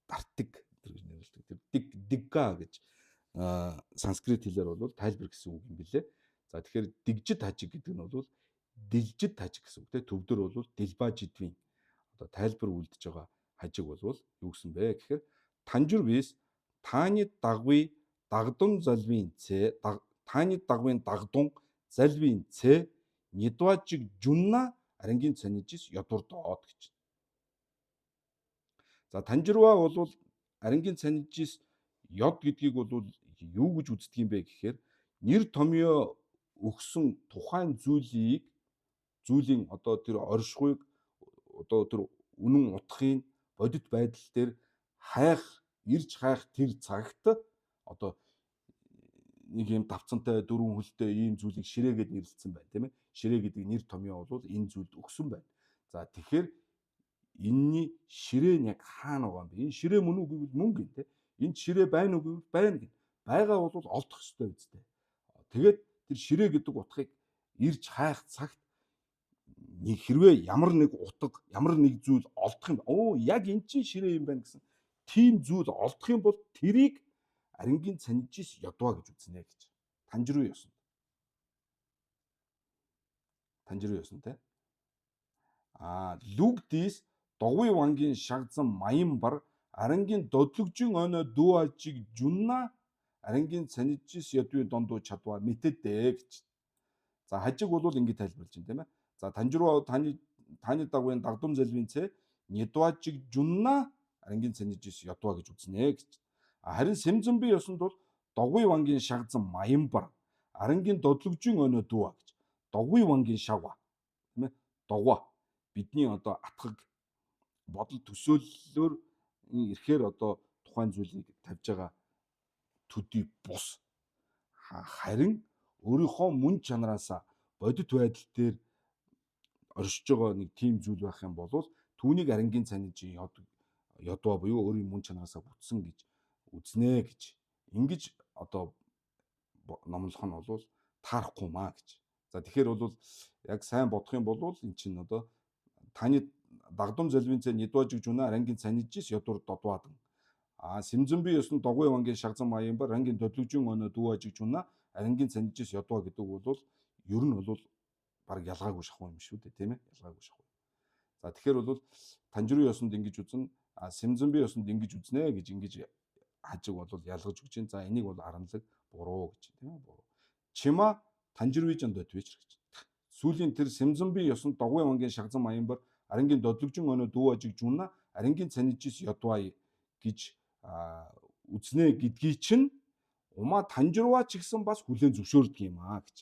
дартиг гэж нэрлэдэг. Тэр digga гэж санскрит хэлээр бол тайлбар гэсэн үг юм билээ. За тэгэхээр дигжид хажиг гэдэг нь бол дэлжид хажиг гэсэн үг те төвдөр бол дэлбажидвийн одоо тайлбар үлдэж байгаа хажиг бол юу гэсэн бэ гэхээр Танжирвис тааны дагвын дагдун залвын цэ тааны дагвын дагдун залвын цэ недважиг жунна Арингийн цанижис ёдурдоод гэж. За Танжирва бол Арингийн цанижис ёд гэдгийг бол юу гэж үздэг юм бэ гэхээр нэр томьёо өгсөн тухайн зүйлийн одоо тэр оршихуйг одоо тэр үнэн утгын бодит байдал дээр ирж хайх тэр цагт одоо нэг юм давцантай дөрвөн хөлтэй ийм зүйлийг ширээ гэд нэрлэлсэн байна тийм ээ. Ширээ гэдэг нэр томьёо бол энэ зүйлд өгсөн байна. За тэгэхээр энэний ширээ нь яг хаана байгаа юм бэ? Энэ ширээ мөн үү гэвэл мөн гин тийм. Энд ширээ байна уу гэвэл байна гин. Байгаа бол олдох ёстой үстэй. Тэгээд тэр ширээ гэдэг утгыг ирж хайх цагт нэг хэрвээ ямар нэг утга, ямар нэг зүйл олдох юм. Яг эн чинь ширээ юм байна гэсэн. Тийм зүйл олдох юм бол тэрийг Арингийн цанижис ёдва гэж үзнэ гэж. Танжируу ёсон. Танжируу ёсон те. Лүгдис догвын вангийн шагдсан маян бар Арингийн додлогжин оноо дүү ажиг жунна арангийн санижис ядуй дондуу чадваа мэдээдээ гэж. За хажиг бол ингэ тайлбарлаж байна тийм ээ. За танжируу таны дагвын дагдам залвийн цэ недуажиг жунна арангийн санижис ядваа гэж үзнэ гэж. Харин сэмзэмби ёсонд бол догуй вангийн шагзан маянбар арангийн додлогжин өнөө дүү гэж. Догуй вангийн шагва тийм ээ. Догва бидний одоо атгаг бодол төсөөллөөр ирэхээр одоо тухайн зүйлийг тавьж байгаа төдий бус. Харин өөрийнхөө мөн чанараасаа бодит байдал дээр оршиж байгаа нэг тийм зүйл байх юм бол түүнийг арангийн санижийн ядуу буюу өөрийн мөн чанараасаа бүтсэн гэж үзнэ гэж. Ингэж одоо номлох нь бол таарахгүй маа гэж. За тэгэхээр бол яг сайн бодох юм бол эн чинь одоо таны дагдам залвийн цэ недуажиг жуна арангийн санижис ядуур додваадан. Сэмзэмби ёсны догуй вангийн шагзан маянбар арангийн додлогжин өнөө дүүажиг жуна арангийн санижис ядваа гэдэг бол ер нь бол баг ялгаагүй шахуу юм шүү дээ тийм ээ. Ялгаагүй шахуу. За тэгэхээр бол танжируу ёсонд ингэж үзнэ, сэмзэмби ёсонд ингэж үзнэ гэж ингэж хажиг бол ялгаж өгч чинь. За энийг бол харанлаг буруу гэж тийм ээ. Буруу. Чима танжирвижан дотвич гэж. Сүүлийн тэр сэмзэмби ёсонд догуй вангийн шагзан маянбар арангийн додлогжин өнөө дүүажиг жуна арангийн санижис ядваа гэж үзнэ гэдгийг чинь ума танжирваа ч гэсэн бас хүлээн зөвшөөрдөг юм гэж.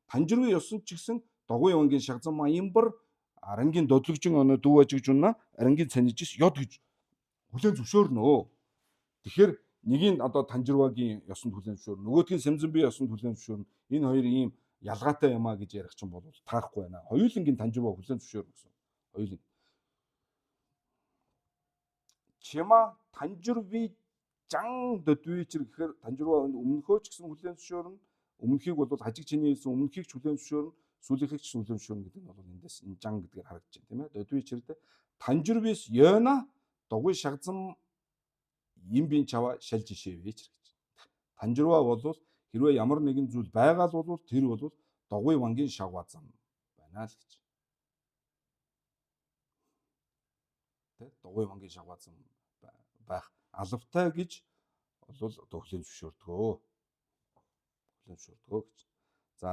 Танжирваа ёсон ч гэсэн догуй вангийн шагзан маянбар арангийн додлогжин өнөө дүүажиг жуна арангийн санижис яд гэж хүлээн зөвшөөрнө. Тэгэхээр нэгийг одоо танжирваагийн ёсонд хүлээн зөвшөөрнө. Нөгөөдгийн сэмзэмби ёсонд хүлээн зөвшөөрнө. Энэ хоёр ийм ялгаатай юмаа гэж ярих чинь бол таарахгүй байна. Хоёулангийн танжирваа хүлээн зөвшөөрнө гэсэн. Хоёуланг. Чима танжирвижан дотвичэр гэхээр танжирваа өмнөхөө ч гэсэн хүлээн зөвшөөрнө. Өмнөхийг бол хажиг чиний хэлсэн өмнөхийг ч хүлээн зөвшөөрнө. Сүүлийнхийг ч хүлээн зөвшөөрнө гэдэг нь бол эндээс энэ жан гэдгээр харагдаж байна тийм ээ. Дотвичэрдээ танжирвис ёна догуй шагзан имбин чава шал жишээвэж гэж. Танжирваа бол хэрвээ ямар нэгэн зүйл байгаа л бол тэр бол догуй вангийн шагва зам байна л гэж. Тэ догуй вангийн шагва зам байх алавтай гэж бол одоо хүлээн зөвшөөрдгөө. Хүлээн зөвшөөрдгөө гэж. За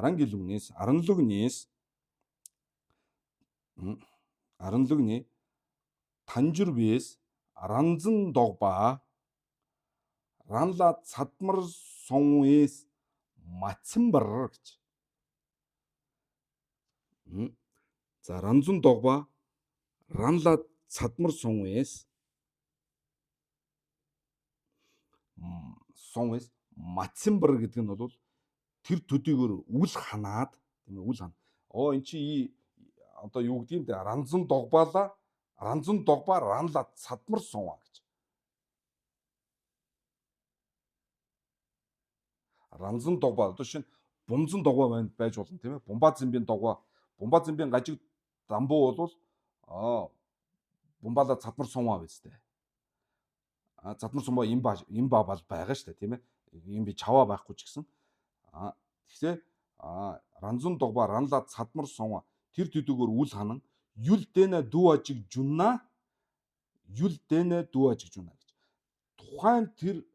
аранлогны танжирвис ранзан догба ранла цадмар сонвис матсанбар гэж. За ранзан догба ранла цадмар сонвис матсанбар гэдэг нь бол тэр төдийгөр үл ханаад тийм ээ үл хан. Эн чи одоо юу гэдэг юм бэ? Ранзан догба ранла цадмар сонва гэж. Ранзан догба одоо шинэ бумзан догва байж болно тийм ээ. Бумба зэмбийн догва. Бумба зэмбийн гажиг дамбуу бол бумбала цадмар сонва биз дээ. Цадмар сумба имба бол байгаа шүү дээ тийм ээ. Имби чаваа байхгүй ч гэсэн. Тэгэхээр ранзан догба ранла цадмар сонва тэр төдийгөр үл ханан юл дэнэ дүүажиг жунна гэж. Тухайн тэр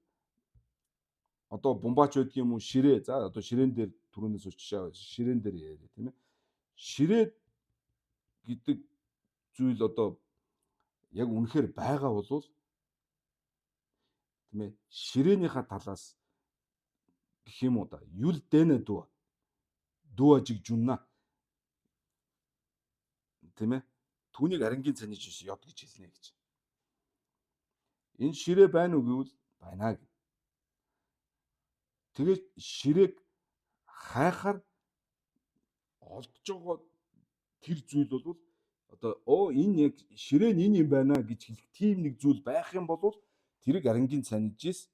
одоо бумбач байдаг юм уу ширээ. За одоо ширээн дээр түрүүнээс жишээ ширээн дээр яриа тийм ээ. Ширээ гэдэг зүйл одоо яг үнэхээр байгаа бол тийм ээ ширээнийхээ талаас гэх юм уу да юл дэнэ дүүажиг жунна тийм ээ түүнийг арангийн санижис яд гэж хэлнэ гэж. Энэ ширээ байна уу гэвэл байна гэж. Тэгээд ширээг хайхаар олдож байгаа тэр зүйл бол одоо энэ яг ширээ нь энэ юм байна гэж хэлэх тийм нэг зүйл байх юм бол тэрийг арангийн санижис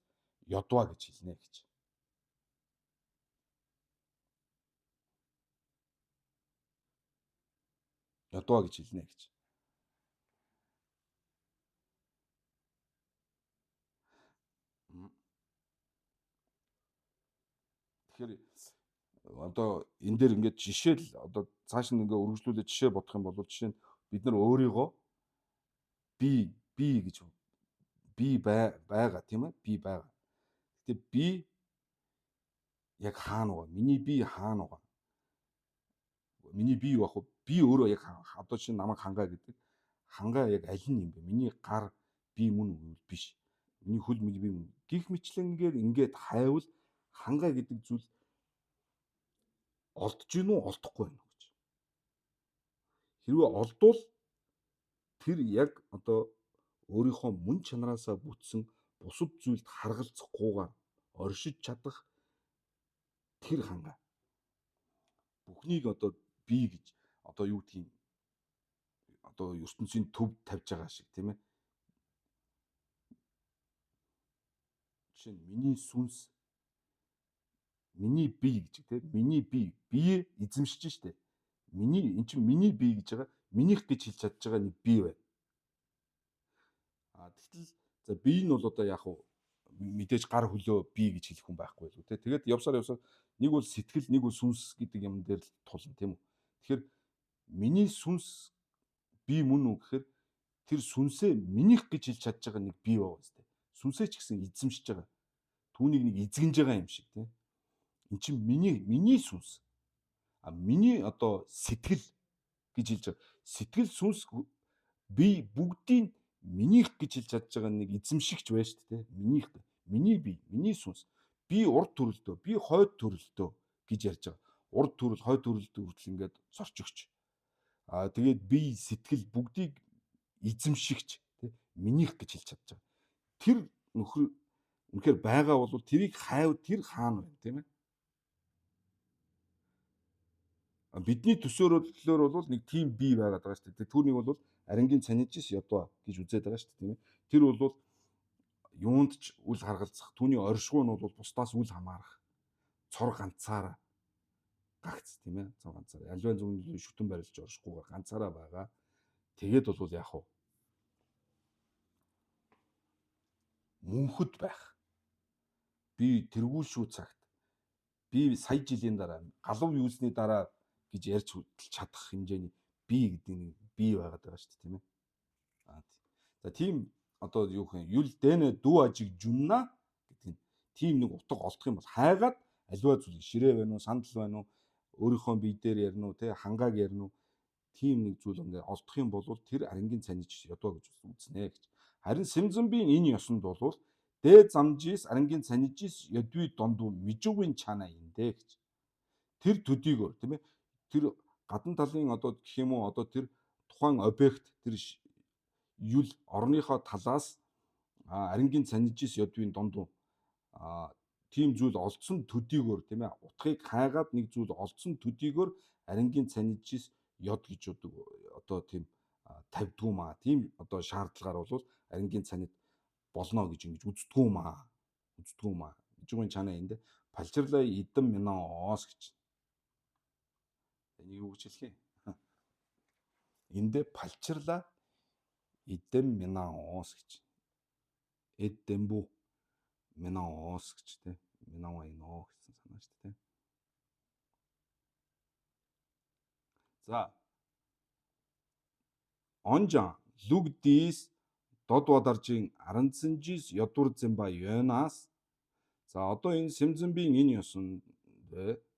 ядваа гэж хэлнэ гэж. Ядваа гэж хэлнэ гэж. Тэгэхээр одоо энэ дээр ингээд жишээл одоо цааш нь ингээд үргэлжлүүлээд жишээ бодох юм бол жишээ нь бид нар өөрийгөө би гэж би байгаа тийм ээ би байгаа. Гэтэ би яг хаана байгаа? Миний бие хаана байгаа? Миний бие баг уу? Би өөрөө яг одоо чинь намайг хангаа гэдэг. Хангаа яг аль нь юм бэ? Миний гар би мөн үү биш. Миний хөл би мөн. Гих мэтлэнгээр ингээд хайвал хангаа гэдэг зүйл олдож гин үү, олдохгүй байна уу гэж. Хэрвээ олдвол тэр яг одоо өөрийнхөө мөн чанараасаа бүтсэн бусад зүйлд харгалзахгүйгээр оршиж чадах тэр хангаа. Бүхнийг одоо би гэж одоо юу гэдгийг одоо ертөнцийн төв тавьж байгаа шиг тийм ээ. Жишээ нь миний сүнс, миний бие гэж тийм миний бие эзэмшиж штэ. Эн чинь миний бие гэж байгаа. Минийх гэж хэлж чадж байгаа нэг бие байна. Тэгтэл за бие нь бол одоо яг хуу мэдээж гар хөлөө бие гэж хэлэх хүн байхгүй л үү те. Тэгээд явсаар нэг бол сэтгэл, нэг бол сүнс гэдэг юм дээр л тулна тийм үү. Тэгэхээр миний сүнс би мөн үү гэхээр тэр сүнсээ минийх гэж хэлж чадж байгаа нэг бие байгаа үстэй. Сүнсээ ч гэсэн эзэмшиж байгаа. Түүнийг нэг эзэгнэж байгаа юм шиг тийм. Эн чинь миний сүнс. Миний одоо сэтгэл гэж хэлж байгаа. Сэтгэл, сүнс, би бүгдийг минийх гэж хэлж чадж байгаа нэг эзэмшигч байна шүү дээ. Минийх, миний бие, миний сүнс. Би урд төрөлтөө, би хойд төрөлтөө гэж ярьж байгаа. Урд төрөл, хойд төрөлтөө хүртэл ингээд зорчигч. Тэгээд би сэтгэл бүгдийг эзэмшигч тий минийх гэж хэлж чадж байгаа. Тэр нөхөр үнэхээр байгаа бол тэрийг хайв тэр хаана байна тийм ээ. Бидний төсөөлөлөөр бол нэг тийм бие байгаад байгаа шүү дээ. Түүнийг бол арингийн цанижис ядва гэж үзээд байгаа шүү дээ тийм ээ. Тэр бол юунд ч үл харгалзах, түүний оршихуй нь бол бусдаас үл хамаарах. Цор ганцаараа гагц тийм ээ. Цор ганцаараа. Аливаа зөвхөн шүтэн барилж оршихгүйгээр ганцаараа байгаа. Тэгээд бол яах вэ? Мөнхөд байх. Би тэргүүлшүү цагт би сая жилийн дараа галуу юусны дараа гэж ярьж чадах хэмжээний би гэдэг нэг бие байгаад байгаа шүү дээ тийм ээ. За тийм одоо юу гэх юм юл дэнэ дүү ажиг жүнна гэдэг тийм нэг утга олдох юм бол хайгаад аливаа зүйл ширээ байна уу, сандал байна уу, өөрийнхөө бие дээр ярина уу, те хангааг ярина уу, тийм нэг зүйл ингээ олдох юм бол тэр арингийн цаниж ядва гэж үзнэ гэж. Харин Сэмзэмбийн энэ ёсонд бол дэ замжис арингийн цанижис ядви дондуу мижүүгийн чана индэ гэж. Тэр төдийгөр тийм ээ тэр гадна талын одоо гэх юм уу одоо тэр тухайн объект тэр юл орныхоо талаас арингийн цанижис ядвийн дондуу тийм зүйл олдсон төдийгөр тийм ээ утгыг хайгаад нэг зүйл олдсон төдийгөр арингийн цанижис ёд гэж одоо тийм тавьдгүй маа. Тийм одоо шаардлагаар бол арингийн цанид болно гэж ингэж үздэггүй маа. Мижүүгийн чана энд палчирлаа идэм минаа оос гэж. Энийг юу гэж хэлэх юм? Энд палчирлаа идэм минаа оос гэж. Эдэмбүү минаа оос гэж те. Минаа иноо гэсэн санаа шүү дээ. За. Онжан лүгдис дод бадаржийн аранцэнжис ядвар зэмба ёнаас. За одоо энэ Сэмзэмбийн энэ ёсонд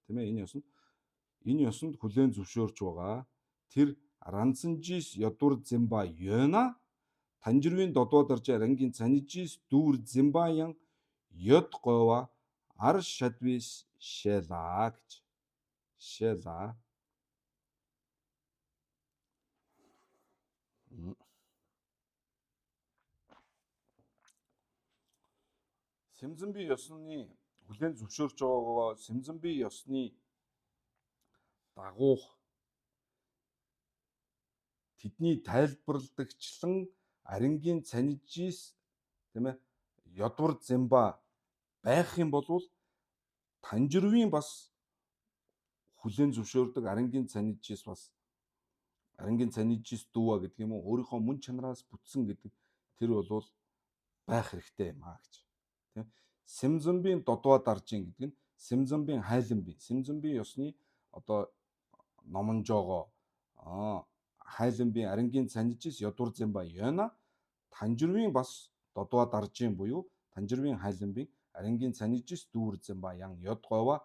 тийм ээ энэ ёсонд хүлээн зөвшөөрч байгаа. Тэр ранцэнжис ядвар зэмба ёна танжирвийн додбадарж арангийн цанижис дүүр зэмбаян ёд гова ар шадвис шэла гэж. Шэла. Сэмзэмбийн ёсны хүлээн зөвшөөрч байгаагаа Сэмзэмбийн ёсны дагуу тэдний тайлбарладагчлан арингийн цанижис тийм ээ ядвар зэмба байх юм бол танжирвийн бас хүлээн зөвшөөрдөг арингийн цанижис бас арингийн цанижис дүүа гэдэг юм уу өөрийнхөө мөн чанараас бүтсэн гэдэг тэр бол байх хэрэгтэй юм аа гэж. Тийм Сэмзэмбийн додва даржин гэдэг нь Сэмзэмбийн хайланбий. Сэмзэмбийн ёсны одоо номонжоогоо хайланбийн арингийн цанижис ядвар зэмба ёна танжирвийн бас додва даржин буюу танжирвийн хайланбийн арингийн цанижис дүүрзэн ба ян ёдгойва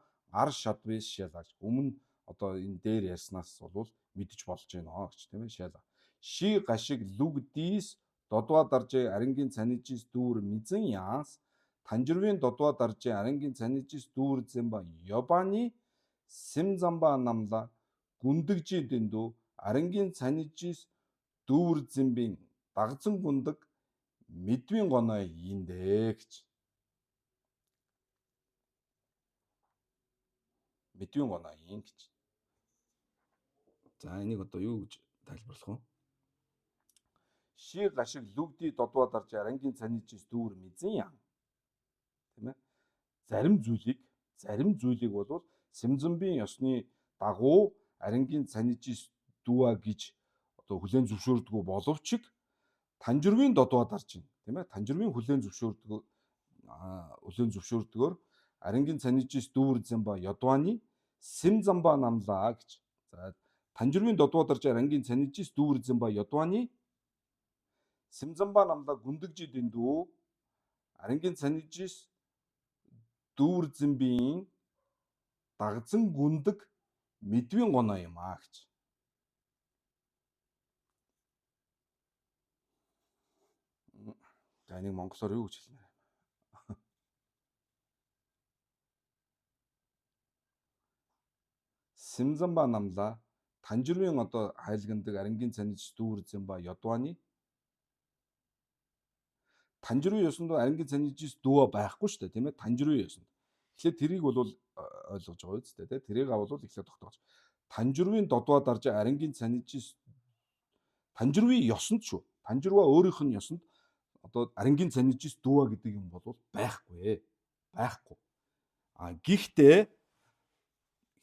ар шадвэс шалаж. Өмнө одоо энэ дээр ярьснаас бол мэдж болж байна гэж тийм ээ шал. Ши гашиг лүгдис додва даржээ арингийн цанижис дүүр мизэн яас танжирвийн додва даржээ арингийн цанижис дүүрзэн ба ёбаны симзамба намла гүндэгжи дэндүү арингийн цанижис дүүрзэмбийн дагзан гүндэг мэдвийн гоноо индэ гэж. Мэдвийн гоноо ин гэж. За энийг одоо юу гэж тайлбарлах вэ? Ши гашиг лүгди додва дарж арингийн цанижис дүүр мизэн яан. Тийм ээ. Зарим зүйлийг бол Симзамбийн ёсны дагуу арингийн цанижис дүүа гэж одоо хүлээн зөвшөөрдөг боловч танжирвийн додва дарж байна. Тийм ээ. Танжирвийн хүлээн зөвшөөрдгөөр арингийн цанижис дүүрзэн ба ёдваны Симзамба намлаа гэж. За танжирвийн додва дарж арингийн цанижис дүүрзэн ба ёдваны Симзамба намлаа гүндэгжи дэндүү арингийн цанижис дүүрзэмбийн дагзан гүндэг мэдвийн гоноо юм аа гэж. За энийг монголоор юу гэж хэлнэ? Симзамба намлаа танжирвийн одоо хайлгандаг арингийн цанижис дүүрзэн ба ёдваны танжирвийн ёсонд арингийн цанижис дүүа байхгүй шүү дээ, тийм ээ? Танжирвийн ёсонд. Тэгэхээр тэрийг бол ойлгож байгаа үстэй, тийм. Тэрийг авал эхлээд тогтоож. Танжирвийн додва дарж арингийн цанижис танжирвийн ёсонд шүү. Танжирва өөрийнх нь ёсонд одоо арингийн цанижис дүүа гэдэг юм бол байхгүй. Байхгүй. Гэхдээ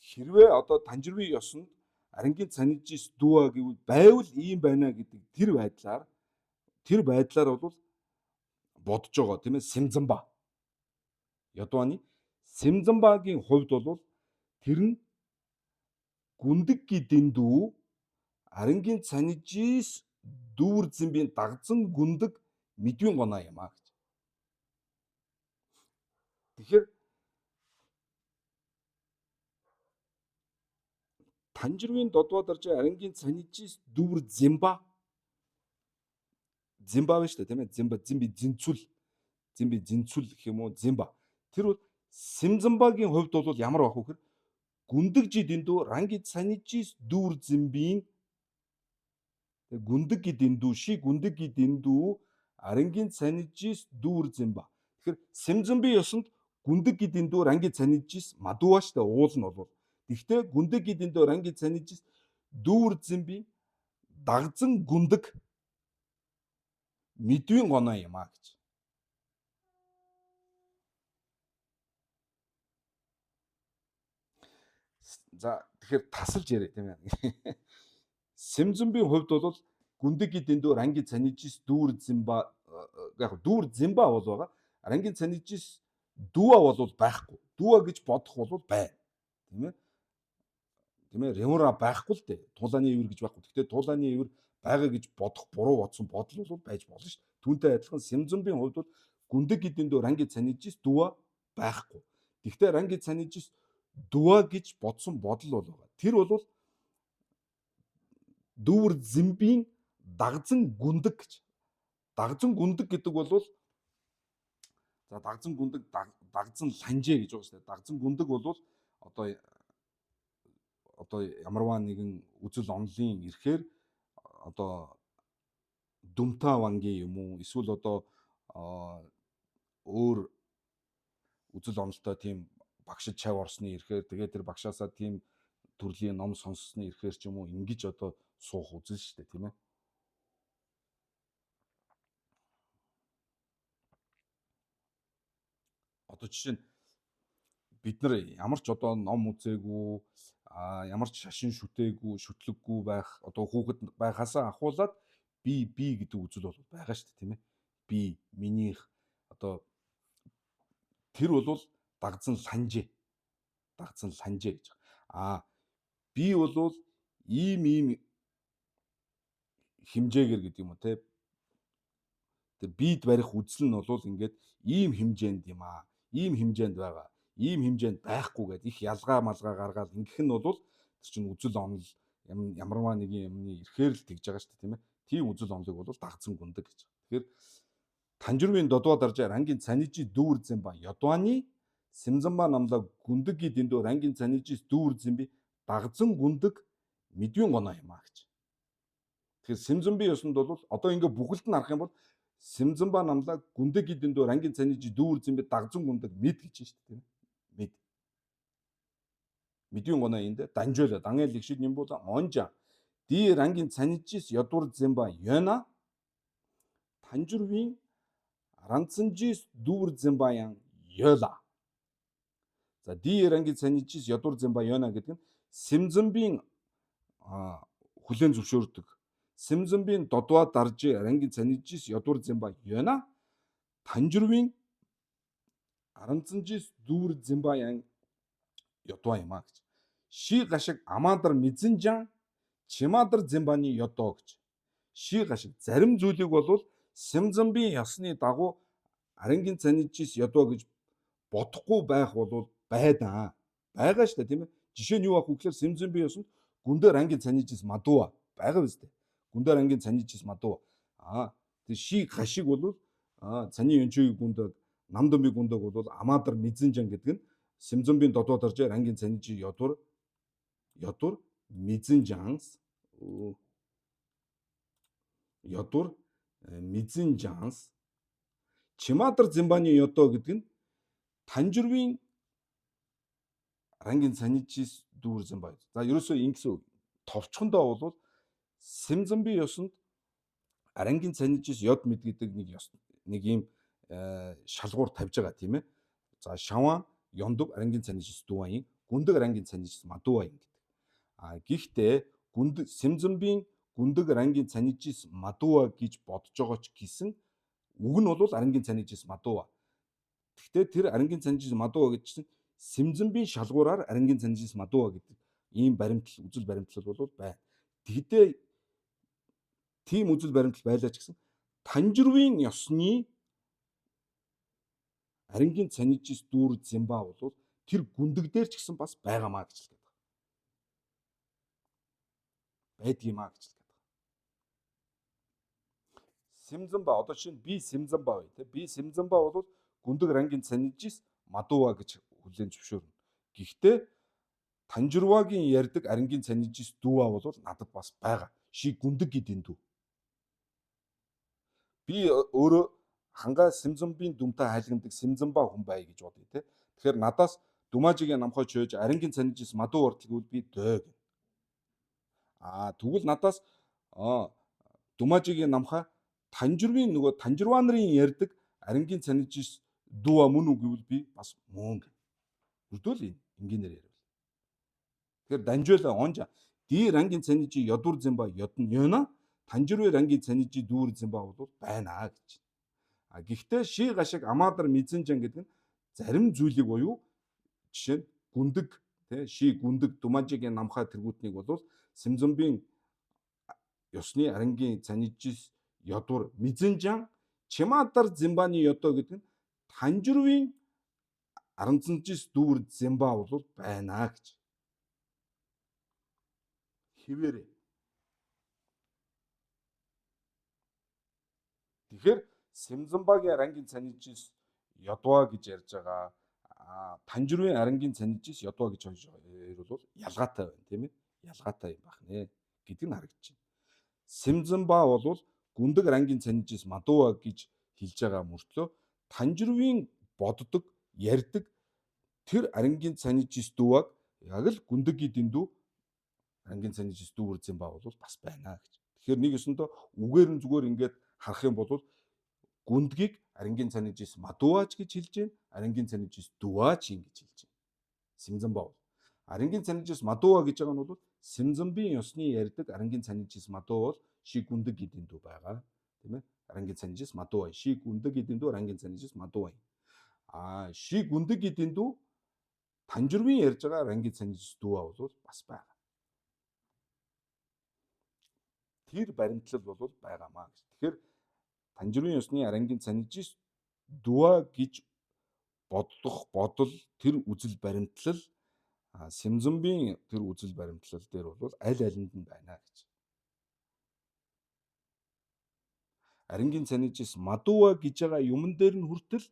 хэрвээ одоо танжирвийн ёсонд арингийн цанижис дүүа гэвэл байвал ийм байна гэдэг тэр байдлаар бол бодож байгаа тийм ээ Симзамба. Ёдваны Симзамбагийн хувьд бол тэр нь гүндэг гэдэндүү арингийн цанижис дүүрзэмбийн дагзан гүндэг мэдвийн гоноо юм аа гэж. Тэгэхээр танжирвийн додва дарж арингийн цанижис дүүрзэмба Зимба биш үү тийм ээ? Зимби зинцүл гэх юм уу? Зимба. Тэр бол Симзамбагийн хувьд бол ямар байх вэ гэхээр гүндэгжи дэндүү ранги цанижис дүүрзэмбийн гүндэг гэдэндүү арингийн цанижис дүүрзэмба. Тэгэхээр Симзамбийн ёсонд гүндэг гэдэндүү ранги цанижис мадуа штэ уул нь бол. Гэхдээ гүндэг гэдэндүү ранги цанижис дүүрзэмбийн дагзан гүндэг мэдвийн гоноо юм аа гэж. За тэгэхээр тасалж яриа тийм ээ. Симзамбийн хувьд бол гүндэг гэдэндүү ранги цанижис дүүрзэмба яг дүүрзэмба бол байгаа. Ранги цанижис дүүа бол байхгүй. Дүүа гэж бодох бол байна. Тийм ээ. Тийм ээ. Ремура байхгүй л дээ. Туулааны ивэр гэж байхгүй. Гэхдээ туулааны ивэр байгаа гэж бодох буруу бодсон бодол бол байж болно шүү дээ. Түүнтэй адилхан Симзамбийн хувьд бол гүндэг гэдэндүү ранги цанижис дүүа байхгүй. Гэхдээ ранги цанижис дүүа гэж бодсон бодол бол байгаа. Тэр бол дүүрзэмбийн дагзан гүндэг гэж. Дагзан гүндэг гэдэг бол за дагзан гүндэг дагзан ланжээ гэж байгаа шүү дээ. Дагзан гүндэг бол одоо ямарваа нэгэн үзэл онолын ирэхээр одоо дүмта вангийн юм уу эсвэл одоо өөр үзэл онолтой тийм багшид чав орсны ирэхээр тэгээд тэр багшаасаа тийм төрлийн ном сонссны ирэхээр ч юм уу ингэж одоо суух үзэл шүү дээ тийм ээ. Одоо жишээ нь бид нар ямар ч одоо ном үзээгүй ямар ч шашин шүтлэггүй байх одоо хүүхэд байхаасаа ахуулаад би гэдэг үзэл бол байгаа шүү дээ тийм ээ. Би минийх одоо тэр бол дагзан ланжээ гэж. Би бол ийм хэмжээгээр гэдэг юм уу те. Тэр бид барих үзэл нь бол ингээд ийм хэмжээнд юм аа. ийм хэмжээнд байгаа. Ийм хэмжээнд байхгүй гэдэг их ялгаа малгаа гаргаад ингэх нь бол тэр чинь үзэл онол ямарваа нэгэн юмны ихээр л тэгж байгаа шүү дээ, тийм ээ. Тийм үзэл онолыг бол дагцсан гүндэг гэж. Тэгэхээр Танжирвийн додуа даржаа рангийн цанижи дүүр зэмба ядуаны Симзамба намлаг гүндэг дэндүү рангийн цанижис дүүр зэмби дагзан гүндэг мэдвэн гоноо юм аа гэж. Тэгэхээр Симзамби ёсонд бол одоо ингээ бүгд нь харах юм бол Симзамба намлаг гүндэг дэндүү рангийн цанижи дүүр зэмби дагзан гүндэг мэд гэж байна шүү дээ, тийм ээ. Мэд. Мэдвэн гоноо энэ данжуулаа дангаал ихшид юм бол онжа ди рангийн цанижис ядуур зэмба ёна Танжирвийн ранцанжис дүүр зэмбаян ёла. За ди рангийн цанижис ядуур зэмба ёна гэдэг нь Симзамбийн хүлээн зөвшөөрдөг. Симзамбийн додуа даржи рангийн цанижис ядуур зэмба ёна Танжирвийн ранцанжис дүүр зэмбаян ядуа юм аа гэж. Ши гашиг амаадар мизэнжан чимаадар зэмбаны ядоо гэж. Ши гашиг зарим зүйлийг бол Симзамбийн ёсны дагуу арангийн цанижис ядуу гэж бодохгүй байх бол байна. Байгаа шүү дээ, тийм ээ. Жишээ нь юу ах вэ гэхээр Симзамбийн ёсонд гүндээр ангийн цанижис мадуа байгаа биз дээ. Гүндээр ангийн цанижис мадуа. Тэг ши гашиг бол цаны өнчөгийн гүндэг намдамби гүндэг бол амаадар мизэнжан гэдэг нь Симзамбийн додуа даржээ ангийн цанижи ядуур мизэнжанс ядуур мизэнжанс чимаадар зэмбаны ядоо гэдэг нь Танжирвийн рангийн цанижис дүүр зэмбай. За ерөөсөө ингэсэн товчхондоо бол Симзамби ёсонд рангийн цанижис ёд мэд гэдэг нэг ийм шалгуур тавьж байгаа тийм ээ. За шаван ёндөг рангийн цанижис дүүвайн гүндэг рангийн цанижис мадуувайн гэдэг. Гэхдээ Симзамбийн гүндэг рангийн цанижис мадууа гэж бодож байгаа ч гэсэн үг нь бол арангийн цанижис мадууа. Гэхдээ тэр арангийн цанижис мадууа гэж чинь Симзамбийн шалгуураар арангийн цанижис мадууа гэдэг ийм баримтлал үзэл баримтлал бол байна. Тэгтээ тийм үзэл баримтлал байлаа ч гэсэн Танжирвийн ёсны арангийн цанижис дүүр зэмба бол тэр гүндэг дээр ч гэсэн бас байгаамаа гэж хэлдэг. Байдгиймаа гэж хэлдэг. Симзамба одоо чинь би Симзамба бай тэ би Симзамба бол гүндэг рангийн цанижис мадууа гэж хүлээн зөвшөөрнө. Гэхдээ Танжирвагийн ярьдаг арангийн цанижис дүүа бол надад бас байгаа. Ши гүндэг гэдэндүү. Би өөрөө хангаа Симзамбийн дүмтэй хайлгнадаг Симзамба хүн бай гэж бодъё те. Тэгэхээр надаас Думажигийн намхай чөөж арангийн цанижис мадуу ортолгүй би дөө гэнэ. Тэгвэл надаас Думажигийн намхай Танжирвийн нөгөө Танжирва нарын ярьдаг арангийн цанижис дүүа мөн үү гэвэл би бас мөн гэнэ. Үрдүүл энгийнээр ярил. Тэгэхээр данжуулаа онжа ди рангийн цанижи ядуур зэмба ёна Танжирвийн рангийн цанижи дүүр зэмба бол байна гэж. Гэхдээ ши гашиг амаадар мизэнжан гэдэг нь зарим зүйлийг буюу жишээ нь гүндэг тий ши гүндэг Думажигийн намхай тэргүүтнийг бол Симзамбийн ёсны арангийн цанижис ядуур мизэнжан чимаадар зэмбаны ядоо гэдэг нь Танжирвийн аранцанжис дүүр зэмба бол байна гэж. Хിവэрэ. Тэгэхээр Симзамбагийн арангийн цанижис ядуа гэж ярьж байгаа Танжирвийн арангийн цанижис ядуа гэж бол ялгаатай байна тийм ээ. Ялгаатай юм байна гэдэг нь харагдаж байна. Симзамба бол гүндэг рангийн цанижис мадууа гэж хэлж байгаа мөртлөө Танжирвийн боддог ярьдаг тэр арангийн цанижис дүүаг яг л гүндэг дэндүү арангийн цанижис дүүр зэмба бол бас байна гэж. Тэгэхээр нэг өсөндөө үгээр нь зүгээр ингээд харах юм бол гүндгийг арангийн цанижис мадууач гэж хэлж байна. Арангийн цанижис дүүаач ингэж хэлж байна. Симзамба бол арангийн цанижис мадууа гэж байгаа нь бол Симзамбийн ёсны ярьдаг арангийн цанижис мадууа бол ши гүндэг дэндүү байгаа тийм ээ. Арангийн цанижис мадууа ши гүндэг дэндүү арангийн цанижис мадууа. Ши гүндэг дэндүү Танжирвийн ярьж байгаа арангийн цанижис дүүа бол бас байгаа. Тэр баримтлал бол байгаамаа гэж. Тэгэхээр Танжирвийн ёсны арангийн цанижис дүүа гэж бодох бодол, тэр үзэл баримтлал, Сэмзэмбийн тэр үзэл баримтлал дээр бол аль алинд нь байна гэж. Арингийн цанижис Мадуа гэж байгаа юмн дээр нь хүртэл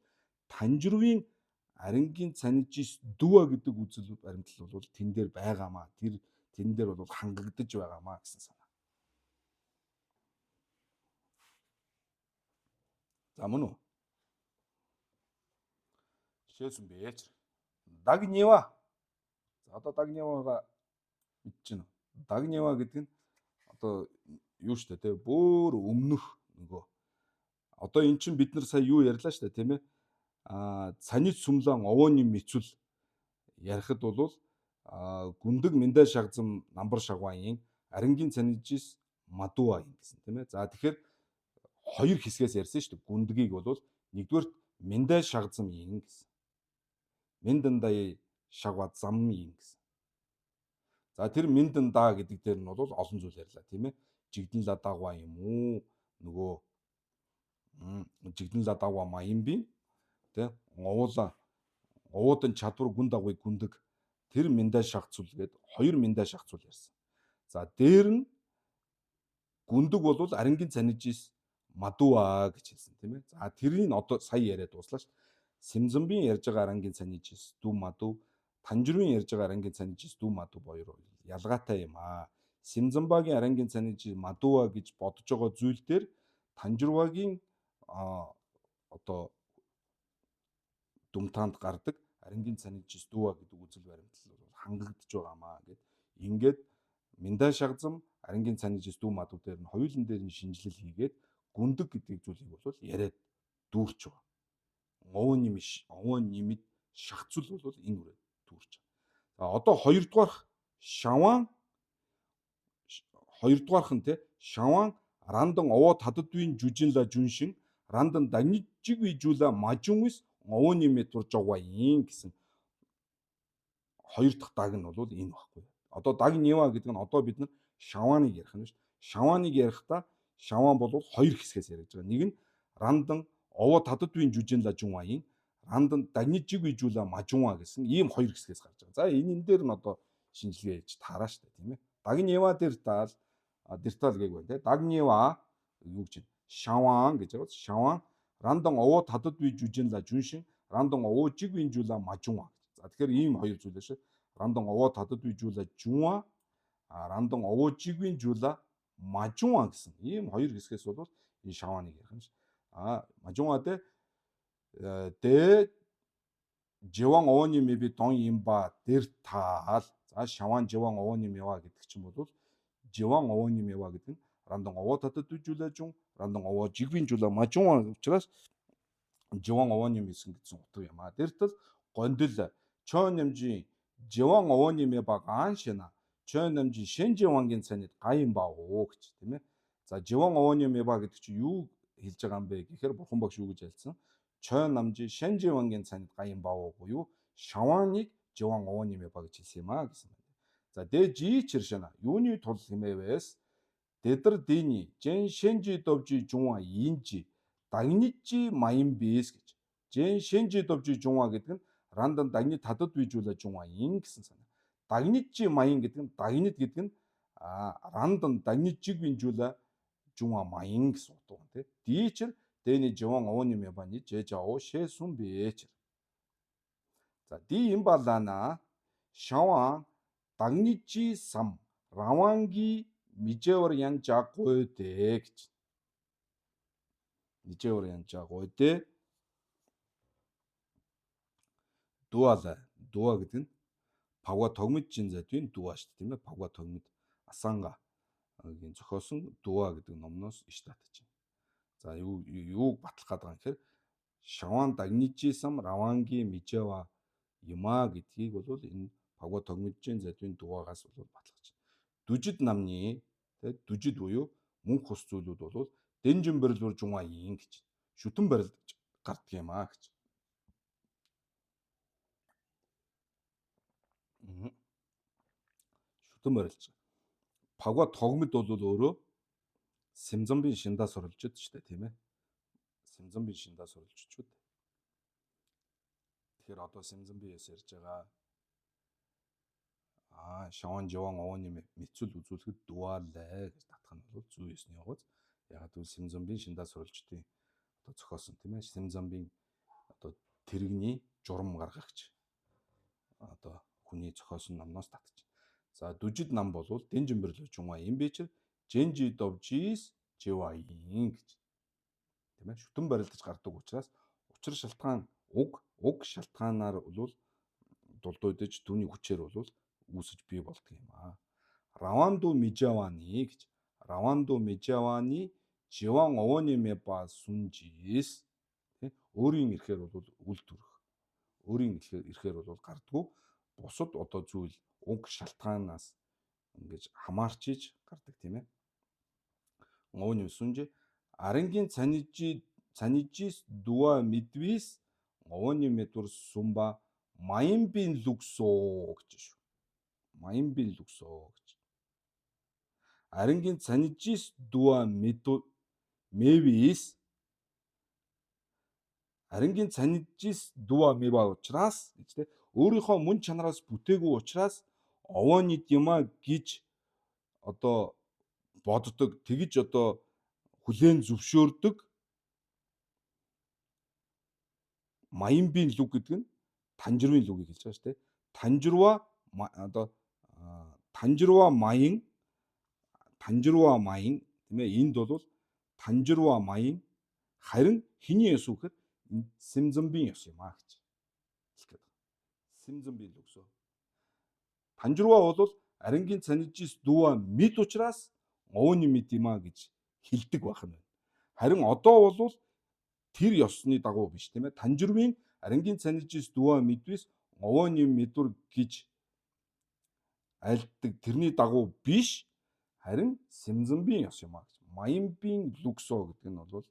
Танжирвийн Арингийн цанижис Дүа гэдэг үзэл баримтлал бол тэн дээр байгаамаа. Тэн дээр бол хангагдаж байгаамаа гэсэн санаа. За мөн үү? Жишээлсэн бийж. Дагнева. За одоо Дагневага мэдчихэв. Дагнева гэдэг нь одоо юу штэ те бүр өмнөх нөгөө одоо эн чинь бид нар сая юу ярьлаа штэ тийм ээ. Цанид сүмлэн овооны мэцүүл ярихад бол гүндэг мэндэ шагзам намбар шагваан Арингийн цанижис Мадуа юм гэсэн тийм ээ. За тэгэхээр хоёр хэсгээс ярьсан шүү дээ. Гүндгийг бол нэгдүгээр мэндэ шагзам юм гэсэн. Мэндэндай шагва зам юм гэсэн. За тэр мэндэнда гэдэг дээр нь бол олон зүйл ярьлаа тийм ээ. Жигдэн ладагва юм уу? Нөгөө жигдэн ладагва маян би тэ овоодан чадвар гүн дагвыг гүндэг тэр мэндэ шагцул гээд хоёр мэндэ шагцул ярьсан. За дээр нь гүндэг бол Арингийн цанижис Мадуа гэж хэлсэн тийм ээ. За тэрийг одоо сая яриад дуслаа шүү дээ. Сэмзэмбийн ярьж байгаа Арингийн цанижис Дүү Маду, Танжирвийн ярьж байгаа Арингийн цанижис Дүү Маду хоёр ялгаатай юм аа. Сэмзэмбагийн Арингийн цанижис Мадуа гэж бодож байгаа зүйл дээр Танжирвагийн одоо дүмтаанд гардаг Арингийн цанижис Дүүа гэдэг үзэл баримтлал бол хангагдж байгаамаа гэд ингээд Миндан шагзам Арингийн цанижис Дүү Маду дээр нь хоёулын дээр нь шинжилэл хийгээд гүндэг гэдэг зүйлийг бол яриад дүүрч байгаа. Овоо нэмэд шахацул бол энэ үрээд дүүрч байгаа. За одоо хоёрдугаарх нь те Шаван рандан овоо тададвийн жүжинла жүншин рандан дагнижигви жула мажунвис овоо нэмэд турж байгаа юм гэсэн хоёр дахь даг нь бол энэ баггүй. Одоо даг Нева гэдэг нь одоо бид нар Шаваныг ярих нь шүү дээ. Шаваныг ярихдаа Шаван бол хоёр хэсгээс яриж байгаа. Нэг нь рандан овоо тададвийн жүжинла жунваин рандан дагнижигви жула мажунва гэсэн ийм хоёр хэсгээс гарч байгаа. За энэ дээр нь одоо шинжилгээ хийж таараа шүү дээ тийм ээ. Даг Нева дээр таал дертал гийг байна те. Даг Нева юу гэж Шаван гэж байгаа. Шаван рандан овоо тададвийн жүжинла жүншин рандан овоо жигвийн жула мажунва. За тэгэхээр ийм хоёр зүйл шүү. Рандан овоо тададвийн жула жунва рандан овоо жигвийн жула мажунва гэсэн ийм хоёр хэсгээс бол энэ Шаваныг ярих юм шүү. Мажунва дэ живан овооны мэби дон имба дэр таал. За Шаван живан овооны мэва гэдэг чинь бол живан овооны мэва гэдэг нь рандан овоо тададвийн жула жун рандан овоо жигвийн жула мажунва учраас живан овооны мэсэн гэсэн утга юм аа. Дэртэл гондол чон нэмжи живан овооны мэба ганшина чон нэмжи шэнживангийн цанид гайм баавуу гэж тийм ээ. За живан овооны мэба гэдэг чинь юу хэлж байгаа юм бэ гэхээр бурхан багш юу гэж ялцсан? Чон намжи шэнживангийн цанид гайм баавуу буюу Шаваныг живан овооны мэба гэж хэлсэн юм аа гэсэн байна. За дэ чиршана юуны тул хэмээвэс дэдэр дэни жэн шэнжи довжи жунва инжи дагнижи маян бис гэж. Жэн шэнжи довжи жунва гэдэг нь рандан дагнид тададвий жула жунва ин гэсэн санаа. Дагнижи маян гэдэг нь дагнид гэдэг нь рандан дагнижигвийн жула жунва маян гэсэн утга байна тий. Дичэр дэни живан овооны мэбани жэжао шэсүн бээч. За ди имбалана Шаван дагнижи сам раванги мижэвэр янжа гойдэ гэж. Мижэвэр янжа гойдэ. Дуа гэдэг нь павга тогмид жин задвийн дуа шүү дээ тийм ээ. Павга тогмид асангагийн зохиосон дуа гэдэг номноос иш татаж байна. За юуг батлах гээд байгаа юм гэхээр Шаван дагнижи сам раванги мижэва юма гэдгийг бол энэ павга тогмид жин задвийн дуагаас бол баталгаж байна. Дүжид намны дүжид буюу мөнх ус зүйлүүд бол дэнжин барилвар жунга ин гэж шүтэн барилж гарддаг юм аа гэж. Шүтэн барилж. Павга тогмид бол өөрөө Сэмзэмбийн шиндаас оролцож шүү дээ тийм ээ. Сэмзэмбийн шиндаас оролцож шүү дээ. Тэгэхээр одоо Симзэнбиес ярьж байгаа Шаван Живан овооны мэдсэл үзүүлэхэд дуаалаа гэж татах нь бол зүй ёсны явц. Яг гэвэл Симзэнбийн Шиндаа сурвалжтын одоо зохиосон тийм ээ. Симзэнбийн одоо тэрэгний журам гаргагч одоо хүний зохиосон номноос татчих. За дүжид нам болвол Дэнжинбэрлүү Жунга юм бичэр Женжи довжис Живаин гэж тийм ээ. Шүтэн барилдаж гардаг учраас учир шалтгаан уг шалтгаанаар бол дулдуйдаж түүний хүчээр бол үүсэж бий болдог юм аа. Раванду Мижаваны гэж Раванду Мижаваны Живан овооны мэба сүнжис тийм өөрийн ирэхээр бол үл төрөх. Өөрийн ирэхээр бол гардгүй бусад одоо зүйл уг шалтгаанаас ингэж хамаарчиж гардаг тийм ээ. Овооны сүнж арангийн цанижис дуа мэдвис овооны мэдвэр сумба Маимбин луксоо гэж шүү. Маимбин луксоо гэж. Арангийн цанижис дуа мэвис арангийн цанижис дуа мэва учраас гэж тэ өөрийнхөө мөн чанараас бүтээгүй учраас овооны димаа гэж одоо боддог тэгж одоо хүлээн зөвшөөрдөг Маимбин луг гэдэг нь Танжирвын лугийг хэлж байгаа шүү дээ. Танжирва одоо Танжирва маян тийм ээ энд бол Танжирва маян харин хэний ёс вэ гэхээр Симзэнбийн ёс юм аа гэж хэлдэг. Симзэнбийн лугсоо. Танжирва бол арангийн цанижис дуа мэд учраас овооны мэд юм аа гэж хэлдэг байх нь. Харин одоо бол тэр ёсны дагуу биш тийм ээ. Танжирвын арангийн цанижис дуа мэдвис овооны мэдвэр гэж айлддаг тэрний дагуу биш харин Симзэнбийн ёс юм аа гэж. Маимбин луксоо гэдэг нь бол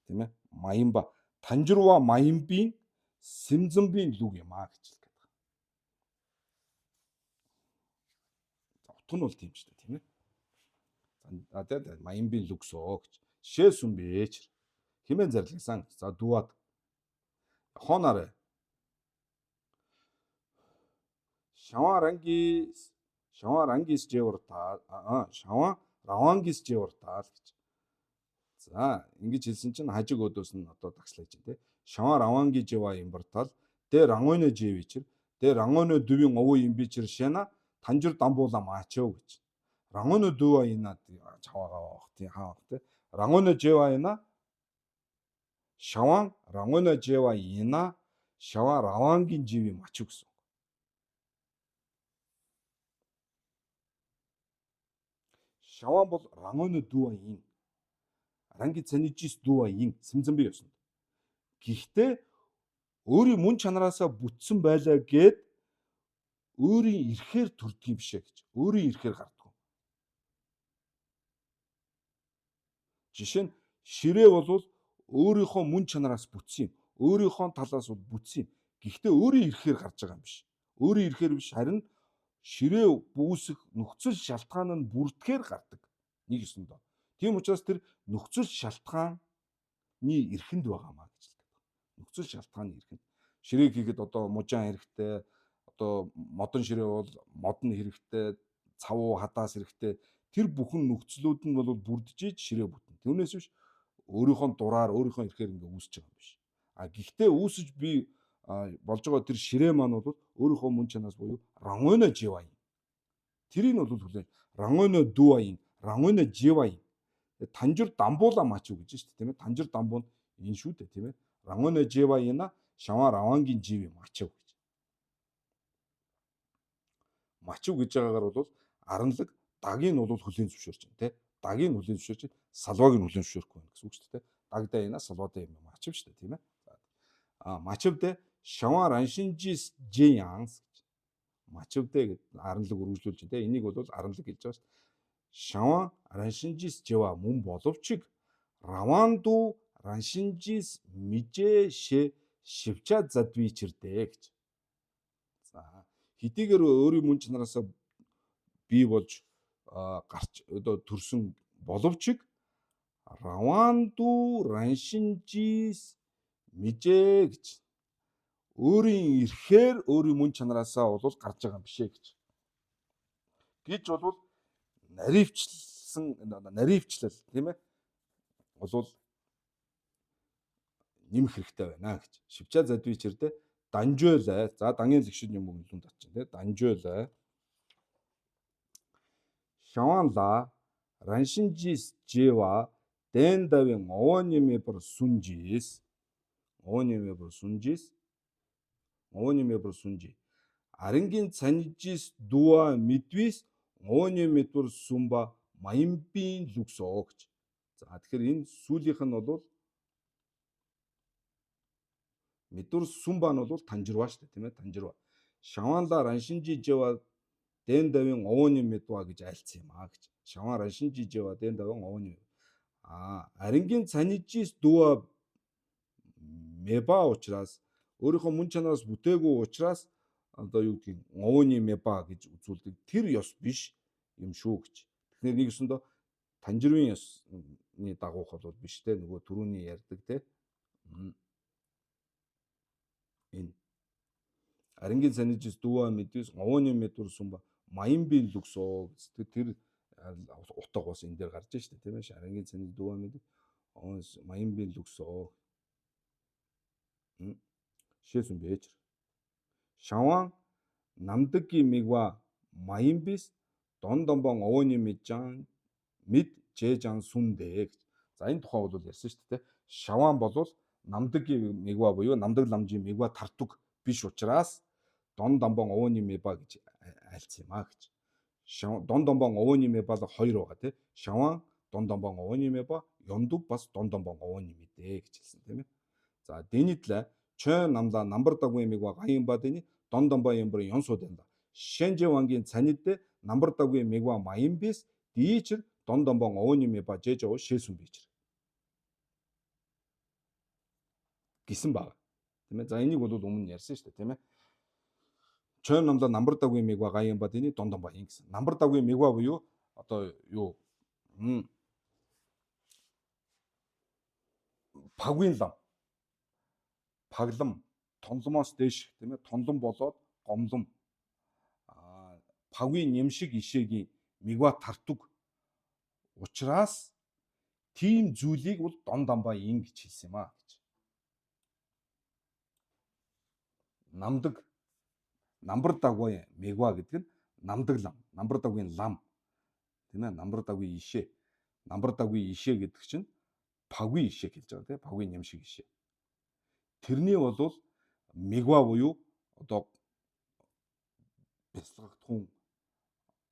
тийм ээ. Маимба Танжирва Маимбин Симзэнбийн луг юм аа гэж хэлдэг. Утга нь бол тийм ч тийм ээ. За тэгээд Маимбин луксоо гэж. Жишээ сүмбэж хэмээн зарлигсан. За дуад хонарэ Шаварангис жевортаа Шаван Равангис жевортаа гэж. За ингэж хэлсэн чинь хажиг өдөөс нь одоо дагслаж байна те. Шаван Раванги жева имбартал дэ рангойно жевичэр дэ рангойно дүвийн овоо имбичэр шена Танжир дамбуула маачөө гэж. Рангойно дүва ина чавагаа авах тий хаах те. Рангойно жева ина Шаван рангойно жева ина Шаван Равангийн живи мачуу гэсэн. Шаван бол рангойно дүва ин ранги цанижис дуа ин Симзэнбийн ёсонд. Гэхдээ өөрийн мөн чанараасаа бүтсэн байлаа гэд өөрийн ирэхээр төрдөг юм бишээ гэж. Өөрийн ирэхээр гардаг. Жишээ нь ширээ бол өөрийнхөө мөн чанараас бүтсэн юм. Өөрийнхөө талаас бол бүтсэн юм. Гэхдээ өөрийн ирэхээр гарч байгаа юм биш. Өөрийн ирэхээр биш харин ширээ үүсэх нөхцөл шалтгаан нь бүрдэхээр гардаг. Нэг ёсондоо. Тийм учраас тэр нөхцөл шалтгааны эрхэнд байгаамаа гэж хэлдэг. Нөхцөл шалтгааны эрхэнд. Ширээг хийгээд одоо мужаан хэрэгтэй, одоо модон ширээ бол модон хэрэгтэй, цавуу хадаас хэрэгтэй. Тэр бүхэн нөхцлүүд нь бол бүрдэж ширээ бүтэн. Түүнээс биш өөрийнхөө дураар өөрийнхөө эрхээр ингээ үүсэж байгаа юм биш. Гэхдээ үүсэж би болж байгаа тэр ширээ маань бол өөрийнхөө мөн чанаас буюу рангойно живаин. Тэрийг нь бол хүлээн рангойно дуаин, рангойно живаин. Танжир дамбуула мачуу гэж шүү дээ тийм ээ. Танжир дамбуу нь энэ шүү дээ тийм ээ. Рангойно живаина Шаван Равангийн живи мачуу гэж. Мачуу гэж байгаагаар бол аранлаг дагийг нь бол хүлээн зөвшөөрч байна тийм ээ. Дагийг нь хүлээн зөвшөөрч салвааг нь хүлээн зөвшөөрөхгүй байна гэсэн үг шүү дээ. Дагдаа ина салваадаа юм мачуу шүү дээ тийм ээ. Мачуудэ Шаван Раншинжис Жеянс гэж. Мачуудэ гэдэг аранлаг үргэлжлүүлж байна тийм ээ. Энийг бол аранлаг гэж байгаа шүү дээ. Шаван Раншинжис Жева мөн боловч Раванду Раншинжис Мижэшэ шивча задвичэрдэ гэж. За хэдийгээр өөрийн мөн чанараасаа бий болж гарч одоо төрсөн боловч Раванду Раншинжис Мижэ гэж өөрийн эрхээр өөрийн мөн чанараасаа бол гарч байгаа юм биш ээ гэж бол наривчлал тийм ээ бол нэмэх хэрэгтэй байна гэж. Шивчаа задвичэрдэ данжуулаа. За дангийн лэгшин юм өнгөлөнд очив тийм данжуулаа. Шаванла раншинжис жева дэндавын овонимэбэр сунжис арангийн цанижис дуа мэдвис овонимэбэр сумба маимбин лүксоо гэж. За тэгэхээр энэ сүүлийнх нь бол мэдвэр сумба нь бол танжирва шүү дээ тийм ээ танжирва. Шаванла раншинжи жева дэндавын овонимэдва гэж айлцсан юм аа гэж. Шаван раншинжи жева дэндавын овонимэдва. Арангийн цанижис дуа мэба учраас өөрийнхөө мөн чанараас бүтээгүй учраас одоо юу гэдгийг овоны мэба гэж үзүүлдэг. Тэр ёс биш юм шүү гэж. Тэгэхээр нэг өсөндөө танжирвын ёсны дагуух бол биш те нөгөө түрүүний ярьдаг те. Энэ арангийн цанижис дуа мэдвис овоны мэдвэр сумба маимбин лүксоо гэж тэр утга бас энэ дээр гарч штэ тийм ээ. Арангийн цаниж дуа мэдвис маимбин лүксоо шээсэн бэж. Шаван намдаггийн мигва маимбис дондомбон овоны мэджан мэд жэжан сүндэ гэж. За энэ тухай бол ярьсан шүү дээ. Шаван бол намдаггийн мигва буюу намдаг ламжийн мигва тардаг биш учраас дон домбон овоны меба гэж айлцсан юм аа гэж. Дон домбон овоны меба л хоёр байгаа тий. Шаван дон домбон овоны меба ёндув бас дон домбон овоны мэдээ гэж хэлсэн тийм ээ. За дэнитла чö намла намбар дагвын мигва гаян бадыны дон домбо ямбар ёнсуудэнда. Шэнжэ вангийн цанидэ намбар дагвын мигва маимбис дийчэр дон домбон овоны меба жэжөө шээсүн бийчэр. Гэсэн баг. Тийм ээ. За энийг бол өмнө ярьсан шүү дээ тийм ээ. чö намла намбар дагвын мигва гаян бадыны дон домбо ин гэсэн. Намбар дагвын мигва буюу одоо юу пагвын лам паглам тонломоос дээш тийм ээ тонлон болоод гомлом пагвын нэмшиг ишээгийн мигва тардаг учраас тийм зүйлийг бол дон домбо ин гэж хэлсэн юм аа гэж. Намдар дагвын мигва гэдэг нь намдаг лам, намдар дагвын лам тийм ээ намдар дагвын ишээ. Намдар дагвын ишээ гэдэг чинь пагвын ишээ хэлж байгаа тийм пагвын нэмшиг ишээ. Тэрний бол мигва буюу одоо бяцлагтун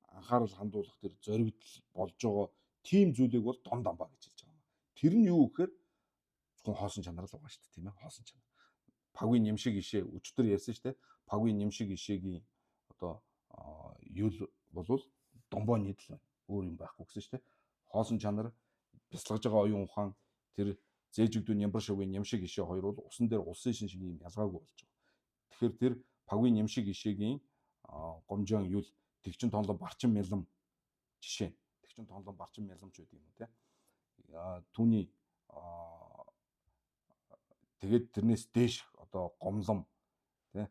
анхаарал хандуулах тэр зоригдол болж байгаа тийм зүйлийг бол дон домбо гэж хэлж байгаа юм. Тэр нь юу гэхээр зөвхөн хоосон чанар л байгаа шүү дээ тийм ээ хоосон чанар. Пагвын нэмшиг ишээ өчтөр ярьсан шүү дээ. Пагвын нэмшиг ишээгийн одоо юул бол домбоны л өөр юм байхгүй гэсэн шүү дээ. Хоосон чанар бяцлагж байгаа оюун ухаан тэр зээжигдүүн нямбар шавгийн нэмшиг ишээ хоёр бол усан дээр улсын шиг юм ялгаагүй болж байгаа. Тэгэхээр тэр пагвын нэмшиг ишээгийн гомжоон юул тэгчин тонлон барчин мялам жишээ. Тэгчин тонлон барчин мяламч гэдэг юм те. Түүний тэгээд тэрнээс дээш одоо гомлом тий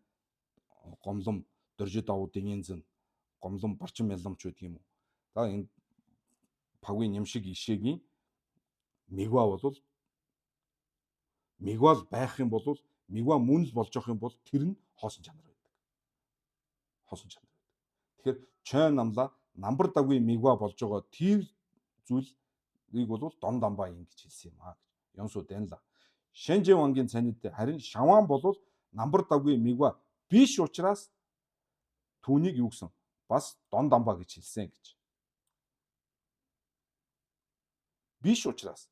гомлом дөржид давуудын янзэн гомлом барчин мяламч гэдэг юм уу. За энэ пагвын нэмшиг ишээгийн мигва бол мигвал байх юм бол мигва мөн л болж явах юм бол тэр нь хоосон чанар байдаг. Хоосон чанар байдаг. Тэгэхээр чö намла намбар дагвын мигва болж байгаа тэр зүйлийг бол дон домбо ин гэж хэлсэн юм аа гэж. Ёнсуу дэнла. Шэнжэ вангийн цанид харин шаван бол намбар дагвын мигва биш учраас түүнийг юу гэсэн бас дон домбо гэж хэлсэн гэж. Биш учраас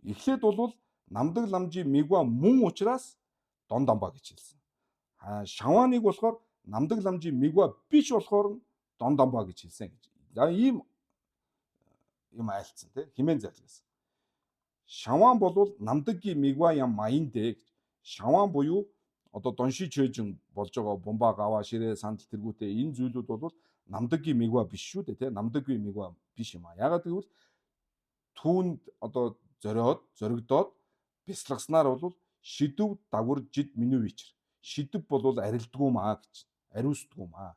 эхлээд бол намдаг ламжийн мигва мөн учраас дон домбо гэж хэлсэн. Шаваныг болохоор намдаг ламжийн мигва биш болохоор дон домбо гэж хэлсэн гэж. За ийм юм айлцсан тий хэмээн зайлгасан. Шаван бол намдаггийн мигва ям маиндэ гэж. Шаван буюу одоо донши чэжин болж байгаа бомба гава ширээ сандал тэргүүтээ энэ зүйлүүд бол намдаггийн мигва биш шүү дээ тий намдаггийн мигва биш юм аа. Ягаад гэвэл түүнд одоо зоригдоод бяцлагснаар бол шидэв дагвар жид меню вичер шидэв бол арилдгүй маа гэж. Ариусдгүй маа.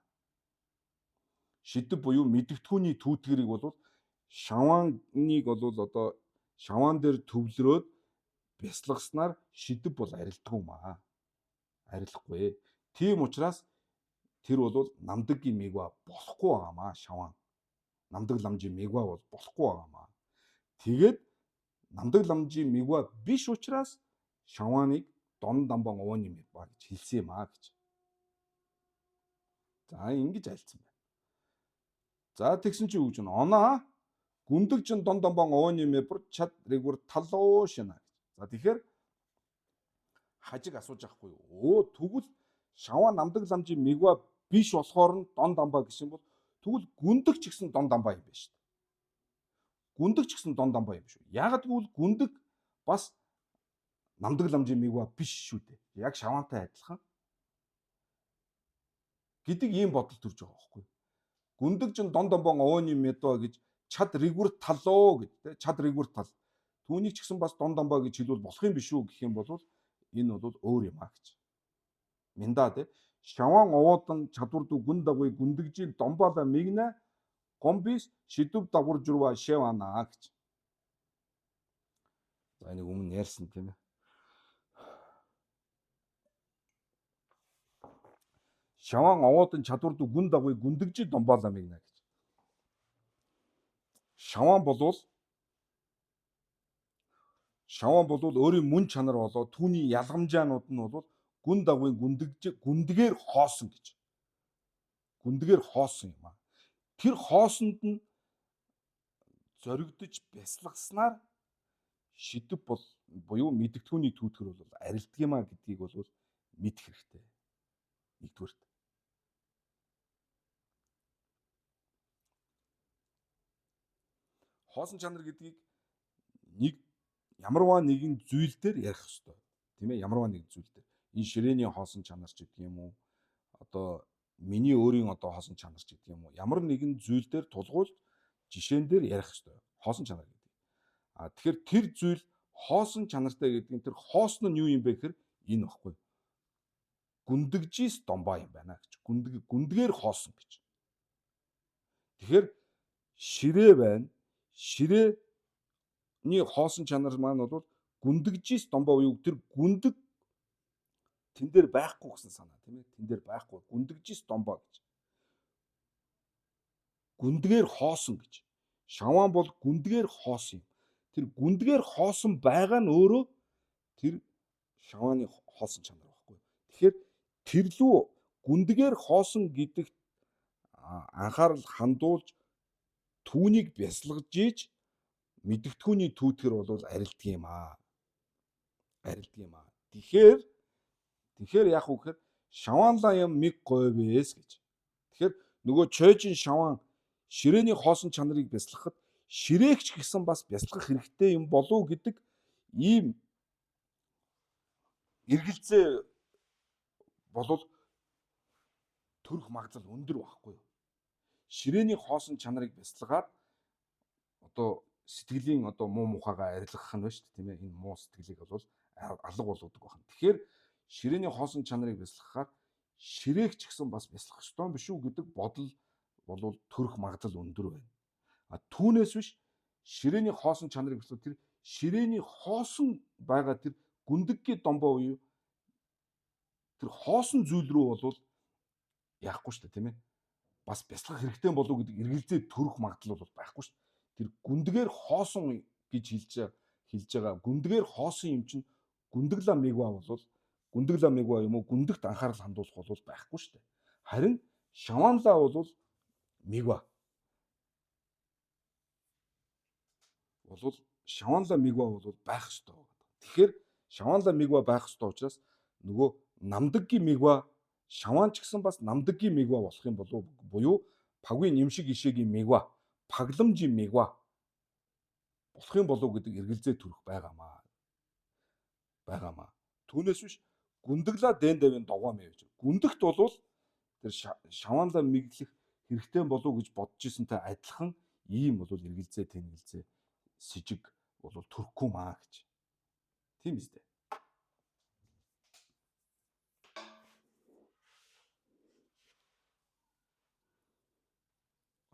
Шидэв буюу мэдэгдэхүүний түүтгэрийг бол шавааныг бол одоо шаваан дээр төвлөрөөд бясалгаснаар шидэв бол арилдгүй маа. Арилахгүй. Тийм учраас тэр бол намдаггийн мигва болохгүй байгаамаа шаваан. Намдаг ламжийн мигва бол болохгүй байгаамаа. Тэгээд намдаг ламжийн мигва биш учраас шавааныг дон дамбан овооны мигва гэж хэлсэн юм аа гэж. За ингэж альцсан байна. За тэгсэн чи юу гэж байна? Оноо гүндэг чин дон дамбан овооны мигва чад регүр талуу шинэ. За тэгэхээр хажиг асууж авахгүй юу? Тэгвэл шаваа намдаг ламжийн мигва биш болохоор нь дон дамбаа гэсэн бол тэгвэл гүндэг ч гэсэн дон дамбаа юм байна шүү дээ. Гүндэг ч гэсэн дон дамбаа юм шүү. Яагаад гэвэл гүндэг бас намдаг ламжийн мигва биш шүү дээ. Яг шаваантай адилхан гэдэг ийм бодол төрж байгаа байхгүй. Гүндэг ч дон дамбан овооны мигва гэж чад регүр талуу гэж тэ чад регүр тал. Түүнийг ч гэсэн бас дон дамбаа гэж хэлвэл болох юм биш үү гэх юм бол энэ бол өөр юм аа гэж. Минда тэ шаваан овоодан чадварду гүн дагуй гүндэгжил домбала мигнэ гомбис шидэв дагвар журва шевана гэж. За энийг өмнө ярьсан тийм ээ. Шаваан овоодан чадварду гүн дагуй гүндэгжил домбала мигнэ гэж. Шаваан бол өөрийн мөн чанар болоо түүний ялгамжаанууд нь бол гүн дагуй гүндгээр хоосон гэж. Гүндгээр хоосон юм аа. Тэр хоосонд нь зоригдож бясалгаснаар шидэв буюу мэдэгдэхүүний түүтгэр бол арилдаг юм аа гэдгийг бол мэдэх хэрэгтэй. Нэгдүгээр. Хоосон чанар гэдгийг ямарваа нэгэн зүйл дээр ярих ёстой. Тийм ээ, ямарваа нэгэн зүйл дээр. Энэ ширээний хоосон чанар ч гэдэг юм уу? Одоо миний өөрийн одоо хоосон чанар ч гэдэг юм уу? Ямар нэгэн зүйл дээр тулгуул жишээн дээр ярих ёстой. Хоосон чанар гэдэг. Тэгэхээр тэр зүйл хоосон чанартай гэдэг нь тэр хоосон нь юу юм бэ гэхээр энэ баггүй. Гүндэгжис домбаа юм байна гэж. Гүндгээр хоосон гэж. Тэгэхээр ширээ байна. Ширээний хоосон чанар маань бол гүндэгжис домбаа буюу тэр гүндэг тэн дээр байхгүй гэсэн санаа тийм ээ. Тэн дээр байхгүй. Гүндэгжис домбаа гэж. Гүндгээр хоосон гэж. Шаваан бол гүндгээр хоосон юм. Тэр гүндгээр хоосон байгаа нь өөрөө тэр шавааны хоосон чанар байхгүй. Тэгэхээр тэрлүү гүндгээр хоосон гэдэгт анхаарал хандуулж түүнийг бясалгаж ийж мэдэгдэхүүний түүтгэр бол арилдаг юм аа. Арилдаг юм аа. Тэгэхээр яах вэ гэхээр шаваанлаа юм миг говэс гэж. Тэгэхээр нөгөө чойжин шаваан ширээний хоосон чанарыг бясалгахад ширээгч гэсэн бас бясалгах хэрэгтэй юм болов гэдэг ийм эргэлзээ болол төрөх магадлал өндөр байхгүй юу? Ширээний хоосон чанарыг бясалгаад одоо сэтгэлийн одоо муу мухагаа арилгах нь байна шүү дээ тийм ээ. Энэ муу сэтгэлийг бол алга болгодог байна. Тэгэхээр ширээний хоосон чанарыг бясалгахаар ширээгч гэсэн бас бясалгах ёстой юм биш үү гэдэг бодол бол төрөх магадлал өндөр байна. Түүнээс биш ширээний хоосон чанарыг бясалгах тэр ширээний хоосон байгаа тэр гүндэггийн домбоо буюу тэр хоосон зүйл рүү бол яахгүй шүү дээ тийм ээ. Бас бясалгах хэрэгтэй болов гэдэг эргэлзээ төрөх магадлал бол байхгүй шүү дээ. Тэр гүндгээр хоосон гэж хэлж байгаа. Гүндгээр хоосон юм чинь гүндэглаа мигва бол гүндэглаа мигва юм уу гүндэгт анхаарал хандуулах бол байхгүй шүү дээ. Харин шаваанлаа бол мигва. Шаваанлаа мигва бол байх ёстой. Тэгэхээр шаваанлаа мигва байх ёстой учраас нөгөө намдаггийн мигва шаваан ч гэсэн бас намдаггийн мигва болох юм болов буюу пагийн нэмшиг ишээгийн мигва пагламжийн мигва болох юм болов гэдэг эргэлзээ төрөх байгаамаа. Түүнээс биш гүндэглаа дэн давын догоо мэй гэж. Гүндэгт бол тэр шаваанлаа миглэх хэрэгтэй болов гэж бодож ирсэнтэй адилхан ийм бол эргэлзээ тэнгэлзээ сэжиг бол төрөхгүй маа гэж. Тийм биз дээ.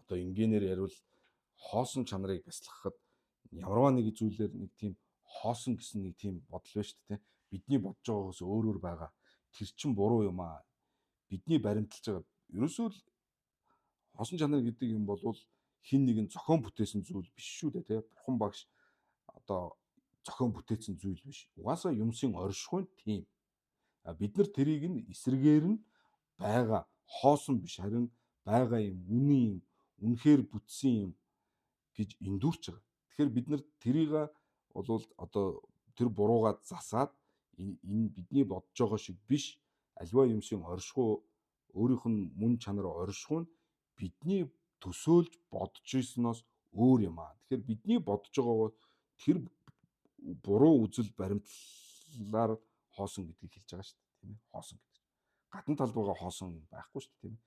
одоо энгийнээр ярил хоосон чанарыг бясалгахад ямарваа нэг зүйлээр нэг тийм хоосон гэсэн нэг тийм бодол байна шүү дээ. Бидний бодож байгаагаас өөрөөр байгаа. Тэр чин буруу юм аа. Бидний баримталж байгаа. Ерөөсөө л хоосон чанар гэдэг юм бол хин нэгэн зохион бүтээсэн зүйл биш шүү дээ, тий. Бурхан багш одоо зохион бүтээсэн зүйл биш. Угаасаа юмсын оршихуйн тийм. Бид нар тэрийг нь эсрэгээр нь байгаа хоосон биш, харин байгаа юм, үнэн юм, үнэхээр бүтсэн юм гэж эндүрч байгаа. Тэгэхээр бид нар тэрийг бол одоо тэр буруугаа засаад энэ бидний бодож байгаа шиг биш, аливаа юмсын оршихуй өөрийнх нь мөн чанар оршихуй нь бидний төсөөлж бодож ирсноос өөр юм аа. Тэгэхээр бидний бодож байгаагаа тэр буруу үзэл баримтлалаар хоосон гэдгийг хэлж байгаа шүү дээ, тийм ээ. Хоосон гэдэг. Гадна талд байгаа хоосон байхгүй шүү дээ, тийм ээ.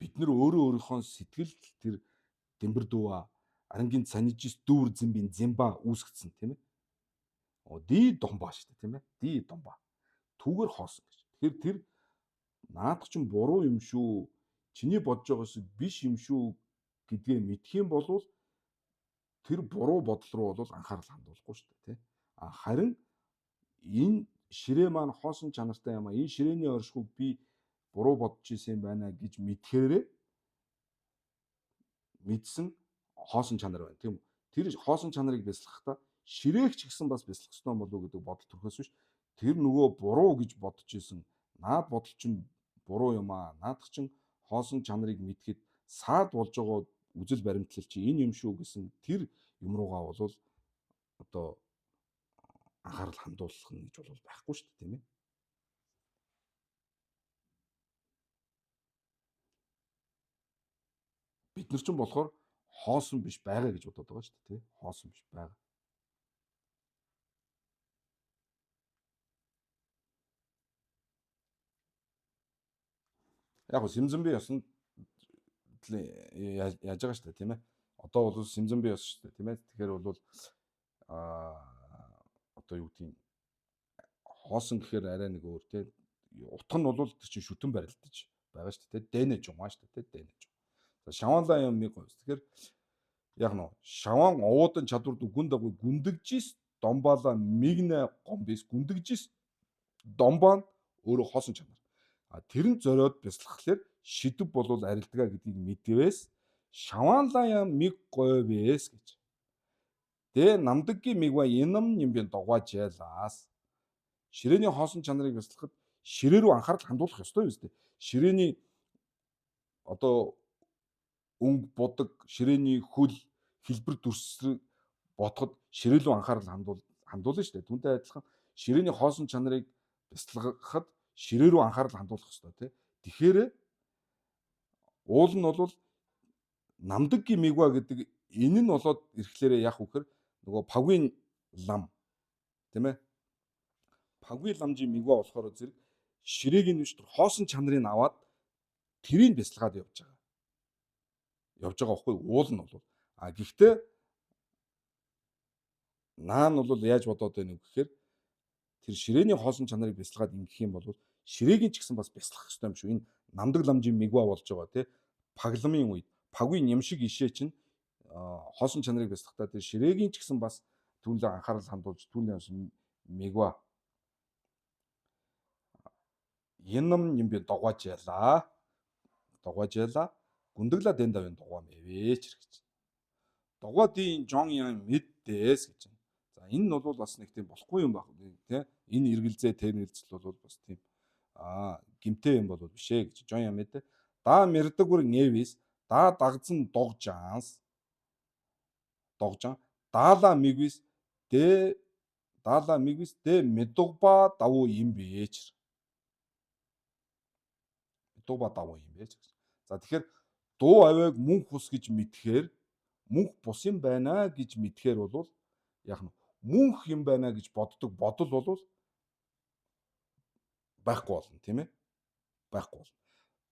Бид нар өөрөө өөрийнхөө сэтгэл тэр Дэмбэр дүүа арангийн санижис дүүр зэмбийн зэмба үүсгэсэн, тийм ээ. Ди домба шүү дээ, тийм ээ. Ди домба. Түүгээр хоосон гэж. Тэгэхээр тэр наадах чинь буруу юм шүү. Чиний бодож байгаас биш юм шүү гэдгээ мэдэх юм бол тэр буруу бодол руу бол анхаарал хандуулахгүй шүү дээ, тий. Харин энэ ширээ маань хоосон чанартай юм аа. Энэ ширээний оршихуйг би буруу бодож ирсэн байна гэж мэдхээрээ мэдсэн хоосон чанар байна, тийм үү? Тэр хоосон чанарыг бясалгахдаа ширээх ч гэсэн бас бясалгах ёстой болов уу гэдэг бодол төрөхөөс биш. Тэр нөгөө буруу гэж бодож ирсэн наад бодол чинь буруу юм аа. Наадах чинь хоосон чанарыг мэдхэд саад болж байгаа үзэл баримтлал чи энэ юм шүү гэсэн тэр юм руугаа бол одоо анхаарал хандуулах нь гэж бол байхгүй шүү дээ, тийм ээ. Бид нар ч болохоор хоосон биш байгаа гэж бодоод байгаа шүү дээ, тий. Хоосон биш байгаа. Яг нь Симзэнби ёсонд яаж байгаа шүү дээ, тийм ээ. Одоо бол Симзэнби ёс шүү дээ, тийм ээ. Тэгэхээр бол одоо юу гэдгийг хоосон гэхээр арай нэг өөр, тий. Утга нь бол тэр чинь шүтэн барилдаж байгаа шүү дээ, тий. Дэнэж юм аа шүү дээ, тий. Дэнэж. Шаваалаа юм нэг гоёс. Тэгэхээр яг нь шаваан овоодан чадвар дүгүн дагуу гүндэгжис домбаала мигнэ гомбис гүндэгжис домбаан өөрөө хоосон чанар. Тэр нь зориод бясалгахлаар шидэв болвол арилдгаа гэдгийг мэдвээс шаваанлаа миг говэс гэж. Дэ намдаггийн мигва янам нэмбэн догоожээлаас ширээний хоосон чанарыг бясалгахад ширээ рүү анхаарал хандуулах ёстой юм зү. Ширээний одоо өнгө бодог, ширээний хөл, хэлбэр дүрсрэг бодоход ширээ рүү анхаарал хандуулна шүү дээ. Түүнтэй адилхан ширээний хоосон чанарыг бясалгахад ширээ рүү анхаарал хандуулах ёстой, тий. Тэгэхээр уул нь бол намдаггийн мигва гэдэг энэ нь болоод ирэхлээр яг үхээр нөгөө пагвын лам, тийм ээ. Пагвын ламжийн мигва болохоор зэрэг ширээгийн нүш төр хоосон чанарыг аваад тэрийг бясалгаад явж байгаа. Явж байгаа байхгүй уул нь бол. Гэхдээ наан бол яаж бодоод байна вэ гэхээр тэр ширээний хоосон чанарыг бясалгаад ингэх юм бол ширээгийн ч гэсэн бас бясалгах ёстой юм шүү. Энэ намдаг ламжийн мигва болж байгаа, тий. Пагламын үед пагвын нямшиг ишээ чинь хоосон чанарыг бясалгахдаа тэр ширээгийн ч гэсэн бас түүнээ анхаарал хандуулж түүний мигва янам нэмбэ догоожээлаа. Догоожээлаа. Гүндэглаа дэн давын дугаа мэвэж гэж. Дугаадын жон ян мэддээс гэж. За энэ нь бол бас нэг тийм болохгүй юм баг тий. Энэ эргэлзээ тэрнэлцэл бол бас тийм гимтэй юм бол биш ээ гэж. Жон ян мэдээ. Да мэрдэгүр нэвис да дагцсан догжаанс. Догжаан даала мигвис дэ медугба давуу юм бэж. Медугба давуу юм бэж. За тэгэхээр дуу авиг мөнх ус гэж мэдхээр мөнх бус юм байна гэж мэдхээр бол яг нь мөнх юм байна гэж боддог бодол бол байхгүй болно, тийм ээ. Байхгүй болно.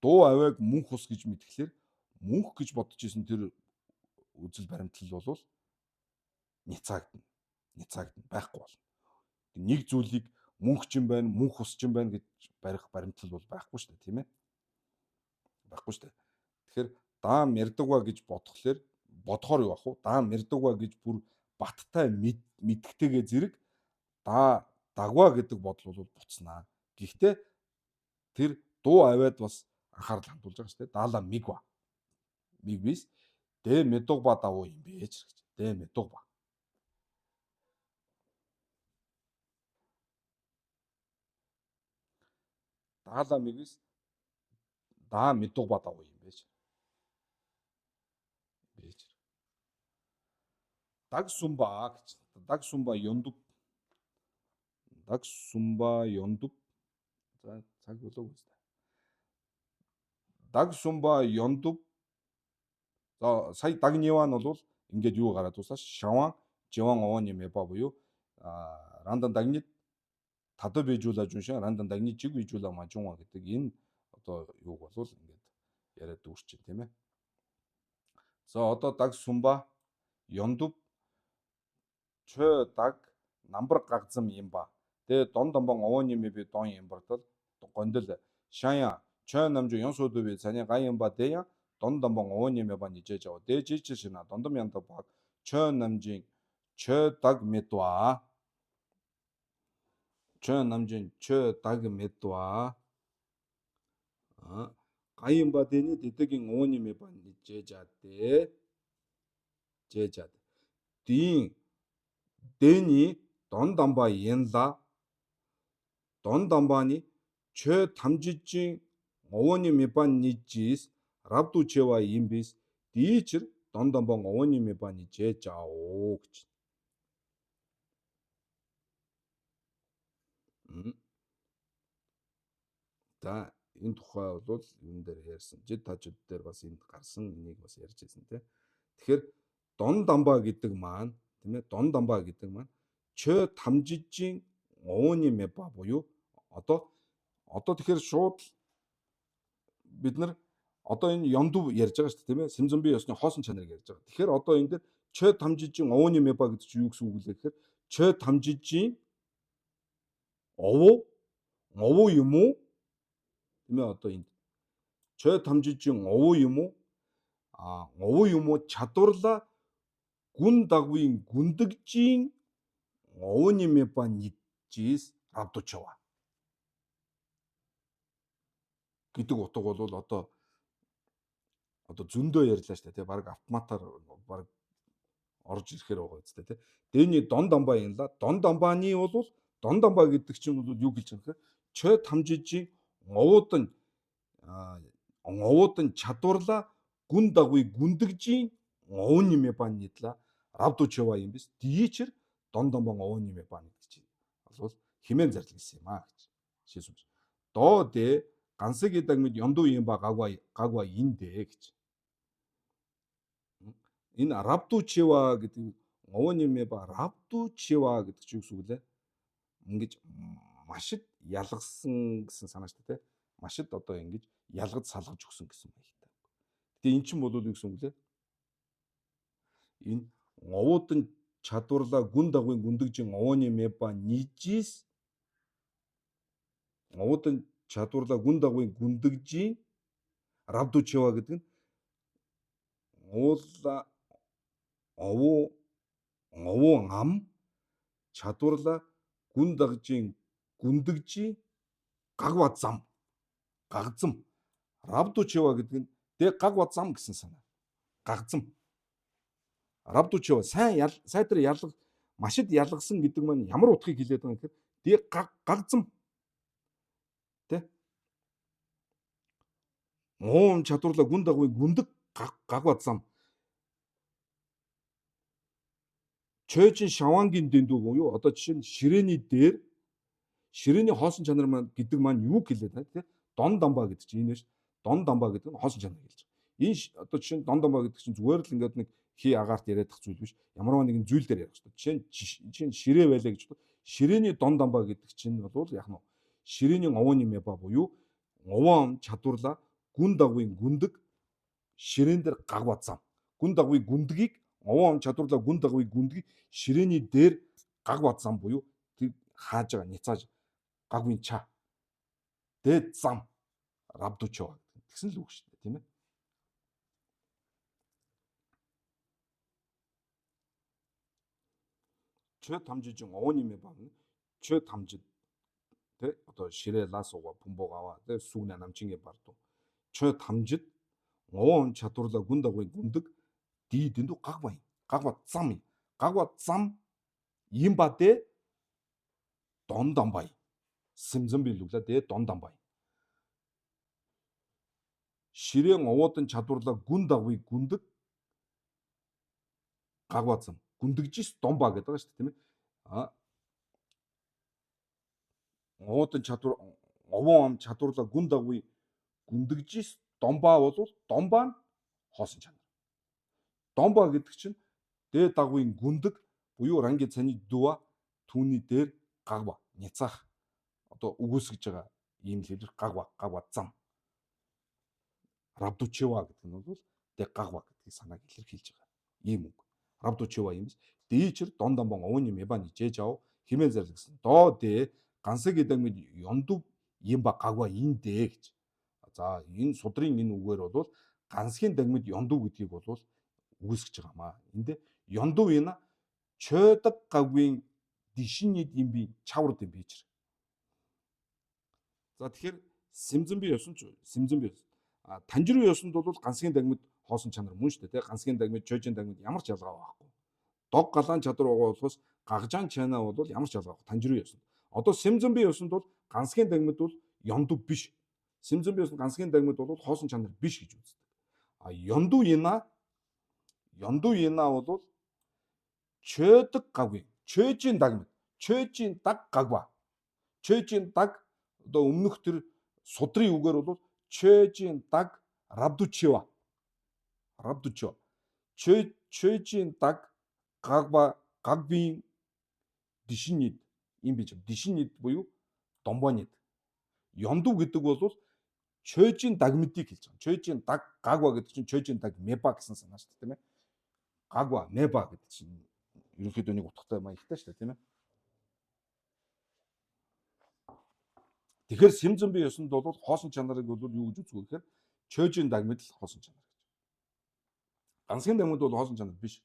Дуу авиг мөнх ус гэж мэдхлээр мөнх гэж бодож исэн тэр үзэл баримтлал бол няцаагдана. Няцаагдана байхгүй болно. Нэг зүйлийг мөнх ч юм байна, мөнх ус ч юм байна гэж барих баримтлал бол байхгүй шүү дээ, тийм ээ. Байхгүй шүү дээ. Тэгэхээр даам ярдагва гэж бодохоор юу ах вэ? Даам ярдагва гэж бүр баттай мэдгтэйгээ зэрэг дагва гэдэг бодол бол буцнаа. Гэхдээ тэр дуу аваад бас анхаарал хандуулж байгаа шүү дээ. Даала мигва. Миг биш. Дэ медугба давуу юм бэ гэж. Дэ медугба. Даала миг биш. Даа медугба давуу юм бэ гэж. Даг сумба гэж. Даг сумба ёндуп. Даг сумба ёндуп. За цаг болоогүй зү. Даг сумба ёндуп. За сая дагниваа нь бол ингээд юу гараад дуусаа шаван живан овооны мэба буюу рандан дагнид тадав бийжүүлж уншаа рандан дагнид жиг бийжүүлээ мажунга гэдэг энэ одоо юуг бол ингээд яриад дүүрчин тийм ээ. За одоо даг сумба ёндуп чö даг намбар гагзам юм ба. Тэгээ дон домбон овооны мэби дон юм бартал гондол шая чö намжу ёнсуудуби цаний гай юм ба дэя дон домбон овооны мэба нижээж аваа. Дэ жижишина дондом янда баг чö намжин чö даг медва. чö намжин чö даг медва. гай юм ба дэни дэдэгийн овооны мэба нижээж адэ. жээж ад. Дийн дэни дон домба янла дон домбаны чö тамжижин овооны мэба нижис равду чева имбис дийчэр дон домбон овооны мэба нижээж аав гэж. За энэ тухай бол энэ дээр ярьсан. Жид тажид дээр бас энд гарсан энийг бас ярьж байсан тийм. Тэгэхээр дон домба гэдэг маань тийм ээ дон домба гэдэг маань чö тамжижин овооны мэба буюу одоо тэгэхээр шууд бид нар одоо энэ ёндув ярьж байгаа шүү дээ тийм ээ сэмзэмби ёсны хоосон чанарыг ярьж байгаа. Тэгэхээр одоо энэ дээр чö тамжижин овооны мэба гэдэг чинь юу гэсэн үг вэ гэхээр чö тамжижин овоо юм уу тийм ээ одоо энд чö тамжижин овоо юм уу овоо юм уу чадварлаа гүн дагвын гүндэгжийн овооны мэба нижис равдучава гэдэг утга бол одоо зөндөө ярьлаа шүү дээ тий баг автоматар баг орж ирэхээр байгаа үстэй тий. Дэний дон домба янла дон домбаны бол дон домба гэдэг чинь бол юу гэж байгаа гэхээр чö тамжижин овоодан чадварлаа гүн дагвыг гүндэгжийн овооны мэба нидла равдучава юм биш. Дийчэр дон домбон овооны мэба гэж бол химэн зарлагдсан юм гэж. Шийсвч. Доо дэ гансэг дагмид ёнду юм ба гагва индэ гэж. Энэ равдучева гэдэг овооны мэба равдучева гэдэг чинь юу гэсэн үг лээ? Ингэж машид ялгсан гэсэн санаа шүү дээ. Машид одоо ингэж ялгаж салгаж өгсөн гэсэн маягтай. Тэгээ эн чинь бол юу гэсэн үг лээ? Энэ овоодан чадварлаа гүн дагвын гүндэгжин овооны мэба нижис овоодан чадварлаа гүн дагвын гүндэгжийн равдучева гэдэг нь уула овоо ам чадварлаа гүн дагжийн гүндэгжийн гагва зам гагзам равдучева гэдэг нь дэ гагва зам гэсэн санаа. Гагзам равдучева сайтар ялга машид ялгсан гэдэг маань ямар утгыг хэлээд байгаа юм гэхээр дэ гагзам тэ оон чадварлаа гүн дагвын гүндэг гагва зам чөжин шавангийн дэндүү буюу одоо жишээ нь ширээний дээр ширээний хоосон чанар маань гэдэг маань юу хэлээд байна тийм дон домба гэдэг чинь энэ ш дон домба гэдэг нь хоосон чанар хэлж байгаа. Энэ одоо жишээ нь дон домба гэдэг чинь зүгээр л ингээд нэг хий агаарт яриадах зүйл биш. Ямарваа нэгэн зүйл дээр ярих хэрэгтэй. Жишээ нь ширээ байлаа гэж бодоход ширээний дон домба гэдэг чинь бол яг нь ширээний овооны мэба буюу овоо чадварлаа гүн дагвын гүндэг ширээн дээр гагва зам. Гүн дагвын гүндгийг овоо чадварлаа гүн дагвын гүндгийг ширээний дээр гагва зам буюу хааж байгаа няцааж гагвын ча дээд зам равдучева гэсэн л үг шүү дээ тийм ээ. чö тамжижин овооны байна. Чö тамжид тэ одоо ширээ лаасууга бумбог аваа тэ сүүнэ намчингээ барду. Чö тамжид овоон чадварлаа гүн дагвын гүндэг дийдэнду гагвай. Гагва зам. Гагва зам имбатэ дондамбай. Сэмзэмбилүглэ дэ дондамбай. Ширээн овоодын чадварлаа гүн дагвыг гүндэг гагвацсан. Гүндэгжис домба гэдэг байгаа шүү дээ тийм ээ. Овоодын чадвар овоо ам чадварлаа гүн дагвыг гүндэгжис домба бол домба нь хоосон чанар. Домба гэдэг чинь дээд дагвын гүндэг буюу ранги цаний дува түүний дээр гагва няцаах одоо үгүйсгэж байгаа ийм л хэлбэр гагва зам. Равдучева гэдэг нь бол тэг гагва гэдгийг санааг илэрхийлж байгаа. Ийм үг. Равдучева юм. Дээчэр дондамбон овооны мэбани жээжав хэмээн зарлагдсан. Доо дэ гансаг эдэмид ёндув имба гагва индэ гэж. За энэ судрын энэ үгээр бол гансгийн дагмид ёндув гэдгийг бол үгүйсгэж байгаамаа. Энд ёндув ина чöдаг гагвын дишний имби чавар дэм бийчэр. За тэгэхээр сэмзэмби ёсон ч сэмзэмби танжируу ёсонд бол гансгийн дагмид хоосон чанар мөн шүү дээ. Гансгийн дагмид чөжин дагмид ямар ч ялгаа байхгүй. Дог галаан чадвар байгаа болохоос гагжаан чанаа бол ямар ч ялгаа байхгүй. Танжируу ёсонд. Одоо сэмзэмби ёсонд бол гансгийн дагмид бол ёндув биш. Сэмзэмби ёсонд гансгийн дагмид бол хоосон чанар биш гэж үздэг. Ёндув ина бол чöдаг гагвын чöжин дагмид чöжин даг гагва. Чöжин даг одоо өмнөх төр судрын үгээр бол чöжин даг равдучева. Чöжин даг гагва гагвын дишнид юм биш. Дишнид буюу домбонид. Ёндув гэдэг бол чöжин дагмидыг хэлж байгаа. Чöжин даг гагва гэдэг чинь чöжин даг мэба гэсэн санаа шүү дээ тийм ээ. Гагва мэба гэдэг чинь ерөнхийдөө нэг утгатай маягтай шүү дээ тийм ээ. Тэгэхээр сэмзэмби ёсонд бол хоосон чанарыг бол юу гэж үздэг вэ гэхээр чöжин дагмид л хоосон чанар гэж. Гансгийн дагмид бол хоосон чанар биш.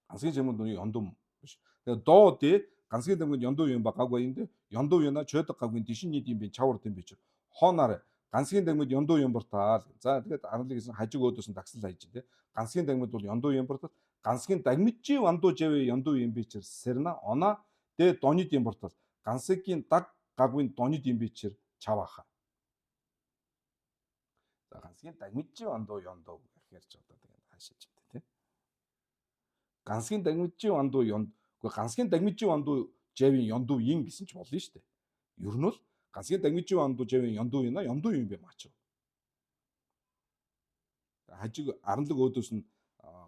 Гансгийн дагмид нь ёндув биш. Тэгээ доо дэ гансгийн дагмид ёндув юм ба гагва юм дэ ёндув яна чöдаг гагвын дишний юм би чавар дэм бич. Хоонаар гансгийн дагмид ёндув юм бартаа. За тэгээд арналыг гэсэн хажиг өөдөөс нь дагсал хайж тэ. Гансгийн дагмид бол ёндув юм бартаа. Гансгийн дагмид чи ванду жавэ ёндув юм бичэр сэрна она дэ донид юм бартаа. Гансгийн даг гагвын донид юм бичэр чавааха. За гансгийн дагмид чи ванду ёндув гэхээр ч одоо тэгээд хаашаач тэ. Гансгийн дагмид чи ванду ёнд үгүй гансгийн дагмид чи ванду жавын ёндув ин гэсэн ч болно шүү дээ. Ер нь бол гансгийн дагмид чи ванду жавын ёндув ина ёндув юм бэ маач. Хажиг арналаг өөдөөс нь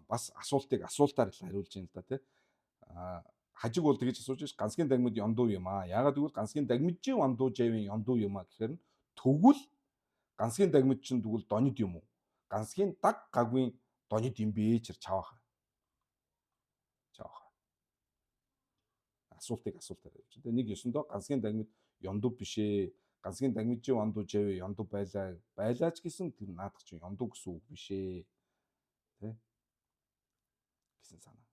бас асуултаар л хариулж байна л да тий. Хажиг бол тэгэж асууж ш гансгийн дагмид ёндув юм аа. Яагаад гэвэл гансгийн дагмид чи ванду жавын ёндув юм аа гэхээр нь тэгвэл гансгийн дагмид чинь тэгвэл донид юм уу? Гансгийн даг гагвын донид юм бэ чир чавааха. Асуултаар явж байна. Нэг ёсондоо гансгийн дагмид ёндув биш ээ. Гансгийн дагмид чи ванду жавэ ёндув байлаач гэсэн тэр наадах чинь ёндув гэсэн үг биш ээ. Тэ? Гэсэн санаа.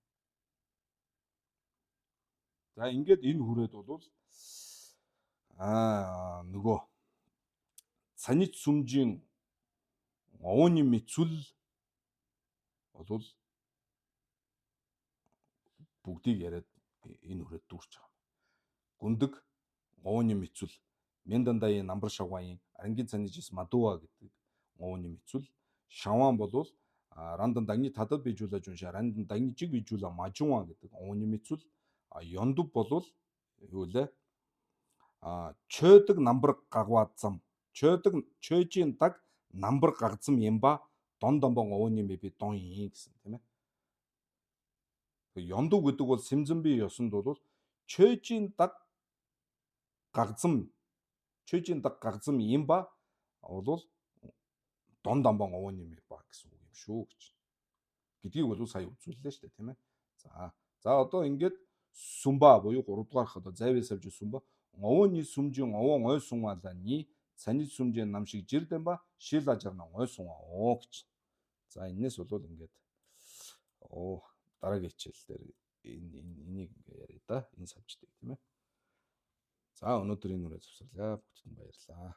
За ингээд энэ хүрээд бол нөгөө цанит сүмжийн овооны мэцүүл бол бүгдийг яриад энэ хүрээд дүүрч байгаа. Гүндэг овооны мэцүүл Мендандаи намбар шавгаан арангийн цаны жис мадуа гэдэг овооны мэцүүл шаваан бол рандан дагны тадад bijүүлж уншаа рандан дагны жиг bijүүлээ мажуа гэдэг овооны мэцүүл ёндув бол юу лээ чöдаг намбар гагва зам чöжин даг намбар гагзам ямба дон домбон овооны мэби дон ин гэсэн тийм ээ. Ёндув гэдэг бол сэмзэмби ёсонд бол чöжин даг гагзам имба бол дон домбон овооны мэба гэсэн үг юм шүү гэж. Гэдгийг бол сая үзүүллээ шүү дээ тийм ээ. За одоо ингээд сүмба буюу 3 дугаарх одоо зайвын савж сүмба овооны сүмжийн овоо ой сумалааны цанит сүмжийн нам шиг жирдэн ба шил ажарна ой сумаа гэж. За энэс бол ингээд дараагийн хичээл дээр энийг ингээ яриа да. Энэ савждаг тийм ээ. За өнөөдөр энэ үрээ завсарлаа. Бүгдд нь баярлалаа.